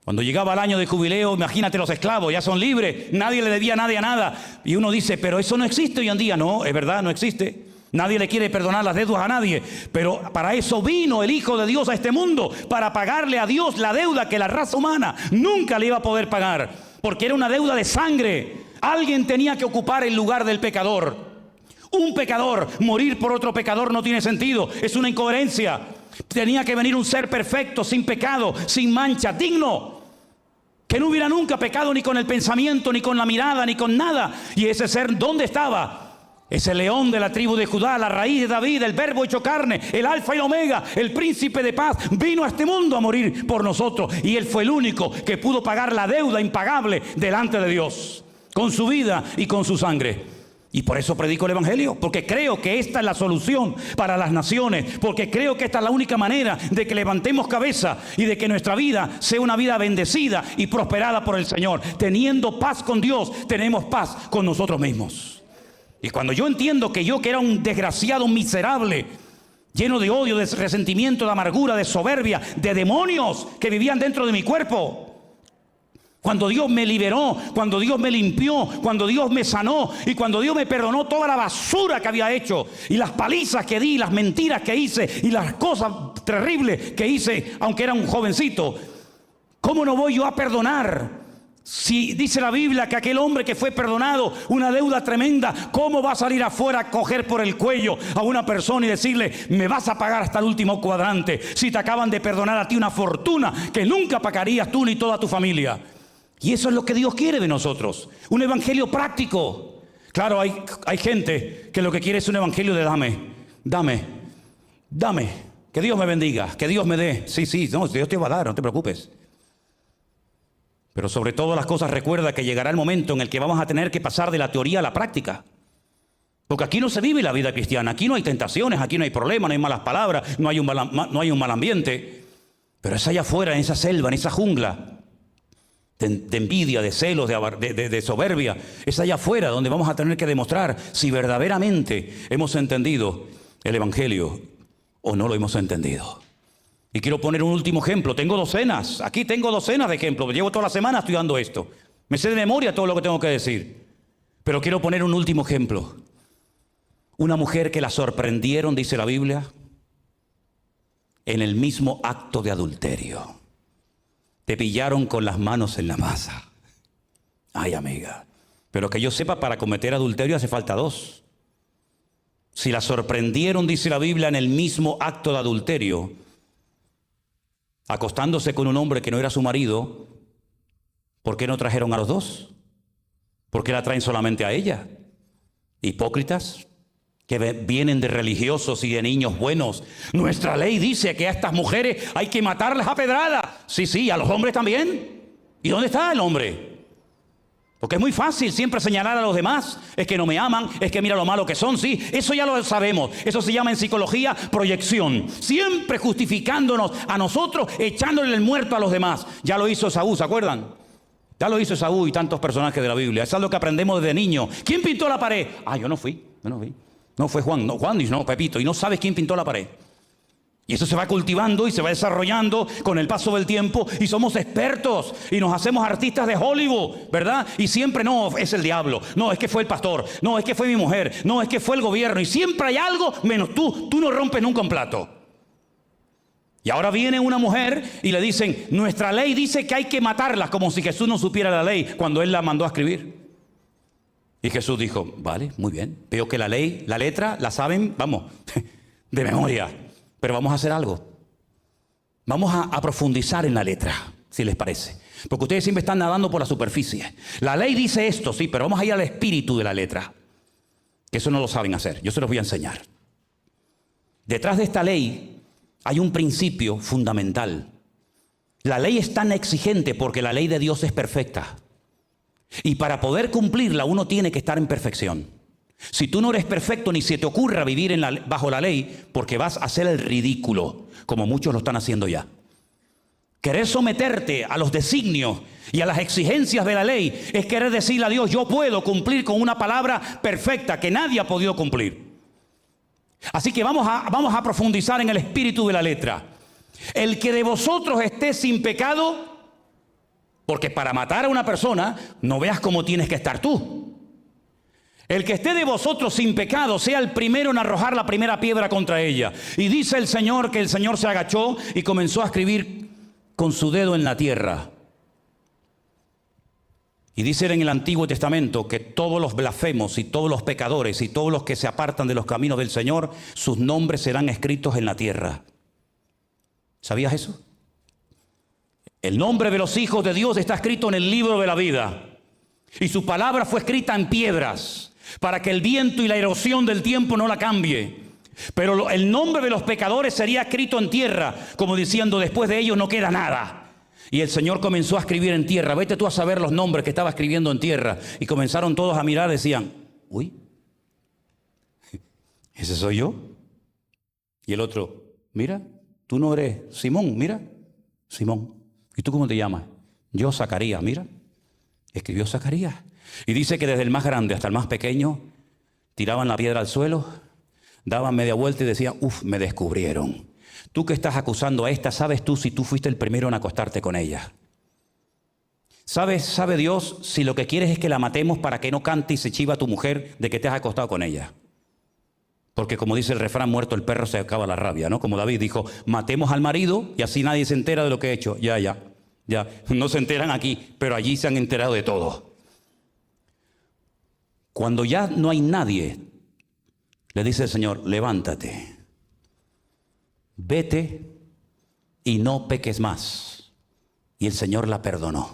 A: Cuando llegaba el año de jubileo, imagínate, los esclavos ya son libres, nadie le debía a nadie a nada. Y uno dice, pero eso no existe hoy en día. No, es verdad, no existe. Nadie le quiere perdonar las deudas a nadie. Pero para eso vino el Hijo de Dios a este mundo, para pagarle a Dios la deuda que la raza humana nunca le iba a poder pagar. Porque era una deuda de sangre. Alguien tenía que ocupar el lugar del pecador. Un pecador, morir por otro pecador no tiene sentido, es una incoherencia. Tenía que venir un ser perfecto, sin pecado, sin mancha, digno, que no hubiera nunca pecado ni con el pensamiento, ni con la mirada, ni con nada. Y ese ser, ¿dónde estaba? Ese león de la tribu de Judá, la raíz de David, el verbo hecho carne, el alfa y el omega, el príncipe de paz, vino a este mundo a morir por nosotros. Y Él fue el único que pudo pagar la deuda impagable delante de Dios, con su vida y con su sangre. Y por eso predico el Evangelio, porque creo que esta es la solución para las naciones, porque creo que esta es la única manera de que levantemos cabeza y de que nuestra vida sea una vida bendecida y prosperada por el Señor. Teniendo paz con Dios, tenemos paz con nosotros mismos. Y cuando yo entiendo que yo, que era un desgraciado, un miserable, lleno de odio, de resentimiento, de amargura, de soberbia, de demonios que vivían dentro de mi cuerpo, cuando Dios me liberó, cuando Dios me limpió, cuando Dios me sanó y cuando Dios me perdonó toda la basura que había hecho y las palizas que di, las mentiras que hice y las cosas terribles que hice, aunque era un jovencito, ¿cómo no voy yo a perdonar? Si dice la Biblia que aquel hombre que fue perdonado una deuda tremenda, ¿cómo va a salir afuera a coger por el cuello a una persona y decirle, me vas a pagar hasta el último cuadrante, si te acaban de perdonar a ti una fortuna que nunca pagarías tú ni toda tu familia? Y eso es lo que Dios quiere de nosotros, un evangelio práctico. Claro, hay gente que lo que quiere es un evangelio de dame, que Dios me bendiga, que Dios me dé. Sí, no, Dios te va a dar, no te preocupes. Pero sobre todas las cosas recuerda que llegará el momento en el que vamos a tener que pasar de la teoría a la práctica. Porque aquí no se vive la vida cristiana, aquí no hay tentaciones, aquí no hay problemas, no hay malas palabras, no hay un mal ambiente. Pero es allá afuera, en esa selva, en esa jungla de envidia, de celos, de soberbia, es allá afuera donde vamos a tener que demostrar si verdaderamente hemos entendido el Evangelio o no lo hemos entendido. Y quiero poner un último ejemplo. Tengo docenas de ejemplos. Llevo toda la semana estudiando esto. Me sé de memoria todo lo que tengo que decir. Pero quiero poner un último ejemplo. Una mujer que la sorprendieron, dice la Biblia, en el mismo acto de adulterio. Te pillaron con las manos en la masa. Ay, amiga. Pero que yo sepa, para cometer adulterio hace falta dos. Si la sorprendieron, dice la Biblia, en el mismo acto de adulterio, acostándose con un hombre que no era su marido, ¿por qué no trajeron a los dos? ¿Por qué la traen solamente a ella? Hipócritas, que vienen de religiosos y de niños buenos. Nuestra ley dice que a estas mujeres hay que matarlas a pedrada. Sí, a los hombres también. ¿Y dónde está el hombre? Porque es muy fácil siempre señalar a los demás. Es que no me aman, es que mira lo malo que son. Sí, eso ya lo sabemos. Eso se llama en psicología proyección. Siempre justificándonos a nosotros, echándole el muerto a los demás. Ya lo hizo Esaú, ¿se acuerdan? Ya lo hizo Esaú y tantos personajes de la Biblia. Eso es lo que aprendemos desde niño. ¿Quién pintó la pared? Yo no fui. No fue Juan, no, Pepito. Y no sabes quién pintó la pared. Y eso se va cultivando y se va desarrollando con el paso del tiempo. Y somos expertos y nos hacemos artistas de Hollywood, ¿verdad? Y siempre, no, es el diablo. No, es que fue el pastor. No, es que fue mi mujer. No, es que fue el gobierno. Y siempre hay algo menos tú. Tú no rompes nunca un plato. Y ahora viene una mujer y le dicen, nuestra ley dice que hay que matarlas, como si Jesús no supiera la ley cuando Él la mandó a escribir. Y Jesús dijo, vale, muy bien. Veo que la ley, la letra, la saben, vamos, de memoria. Pero vamos a hacer algo. Vamos a profundizar en la letra, si les parece. Porque ustedes siempre están nadando por la superficie. La ley dice esto, sí, pero vamos a ir al espíritu de la letra. Que eso no lo saben hacer. Yo se los voy a enseñar. Detrás de esta ley hay un principio fundamental. La ley es tan exigente porque la ley de Dios es perfecta. Y para poder cumplirla uno tiene que estar en perfección. Si tú no eres perfecto, ni se te ocurra vivir bajo la ley, porque vas a hacer el ridículo, como muchos lo están haciendo ya. Querer someterte a los designios y a las exigencias de la ley es querer decirle a Dios, yo puedo cumplir con una palabra perfecta que nadie ha podido cumplir. Así que vamos a profundizar en el espíritu de la letra. El que de vosotros esté sin pecado, Porque para matar a una persona, no veas cómo tienes que estar tú. El que esté de vosotros sin pecado, sea el primero en arrojar la primera piedra contra ella. Y dice el Señor que el Señor se agachó y comenzó a escribir con su dedo en la tierra. Y dice en el Antiguo Testamento que todos los blasfemos y todos los pecadores y todos los que se apartan de los caminos del Señor, sus nombres serán escritos en la tierra. ¿Sabías eso? El nombre de los hijos de Dios está escrito en el libro de la vida. Y su palabra fue escrita en piedras para que el viento y la erosión del tiempo no la cambie. Pero el nombre de los pecadores sería escrito en tierra, como diciendo, después de ellos no queda nada. Y el Señor comenzó a escribir en tierra. Vete tú a saber los nombres que estaba escribiendo en tierra. Y comenzaron todos a mirar y decían, uy, ¿ese soy yo? Y el otro, mira, tú no eres Simón, mira, Simón. ¿Y tú cómo te llamas? Yo, Zacarías, mira. Escribió Zacarías. Y dice que desde el más grande hasta el más pequeño tiraban la piedra al suelo, daban media vuelta y decían, uf, me descubrieron. Tú que estás acusando a esta, ¿sabes tú si tú fuiste el primero en acostarte con ella? ¿Sabe Dios si lo que quieres es que la matemos para que no cante y se chiva tu mujer de que te has acostado con ella? Porque como dice el refrán, muerto el perro se acaba la rabia, ¿no? Como David dijo, matemos al marido y así nadie se entera de lo que he hecho. Ya. No se enteran aquí, pero allí se han enterado de todo. Cuando ya no hay nadie, le dice el Señor, levántate, vete y no peques más. Y el Señor la perdonó.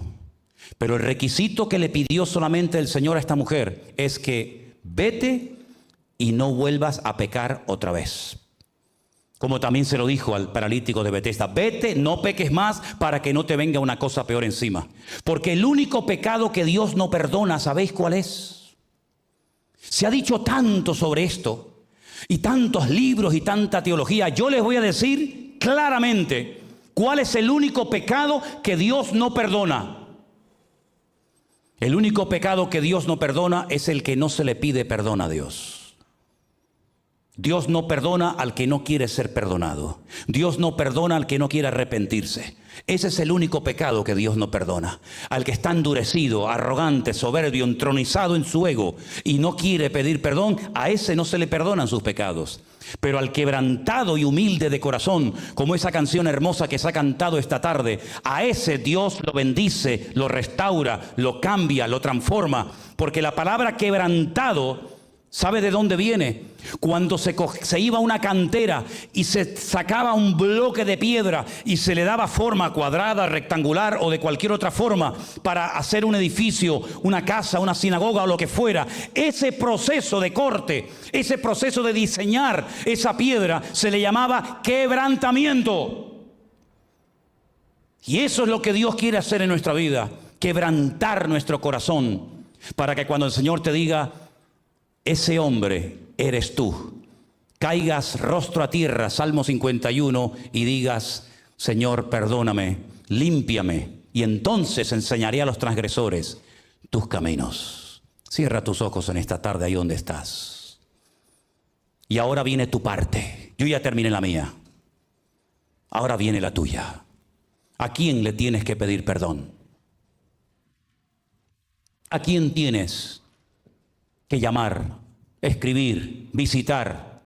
A: Pero el requisito que le pidió solamente el Señor a esta mujer es que vete y no vuelvas a pecar otra vez. Como también se lo dijo al paralítico de Betesda, vete, no peques más para que no te venga una cosa peor encima. Porque el único pecado que Dios no perdona, ¿sabéis cuál es? Se ha dicho tanto sobre esto, y tantos libros y tanta teología. Yo les voy a decir claramente cuál es el único pecado que Dios no perdona. El único pecado que Dios no perdona es el que no se le pide perdón a Dios. Dios no perdona al que no quiere ser perdonado. Dios no perdona al que no quiere arrepentirse. Ese es el único pecado que Dios no perdona. Al que está endurecido, arrogante, soberbio, entronizado en su ego y no quiere pedir perdón, a ese no se le perdonan sus pecados. Pero al quebrantado y humilde de corazón, como esa canción hermosa que se ha cantado esta tarde, a ese Dios lo bendice, lo restaura, lo cambia, lo transforma. Porque la palabra quebrantado, ¿sabe de dónde viene? Cuando se iba a una cantera y se sacaba un bloque de piedra y se le daba forma cuadrada, rectangular o de cualquier otra forma para hacer un edificio, una casa, una sinagoga o lo que fuera. Ese proceso de corte, ese proceso de diseñar esa piedra se le llamaba quebrantamiento. Y eso es lo que Dios quiere hacer en nuestra vida, quebrantar nuestro corazón para que cuando el Señor te diga, ese hombre eres tú, caigas rostro a tierra, Salmo 51, y digas, Señor, perdóname, límpiame, y entonces enseñaré a los transgresores tus caminos. Cierra tus ojos en esta tarde ahí donde estás. Y ahora viene tu parte. Yo ya terminé la mía. Ahora viene la tuya. ¿A quién le tienes que pedir perdón? ¿A quién tienes que llamar, escribir, visitar,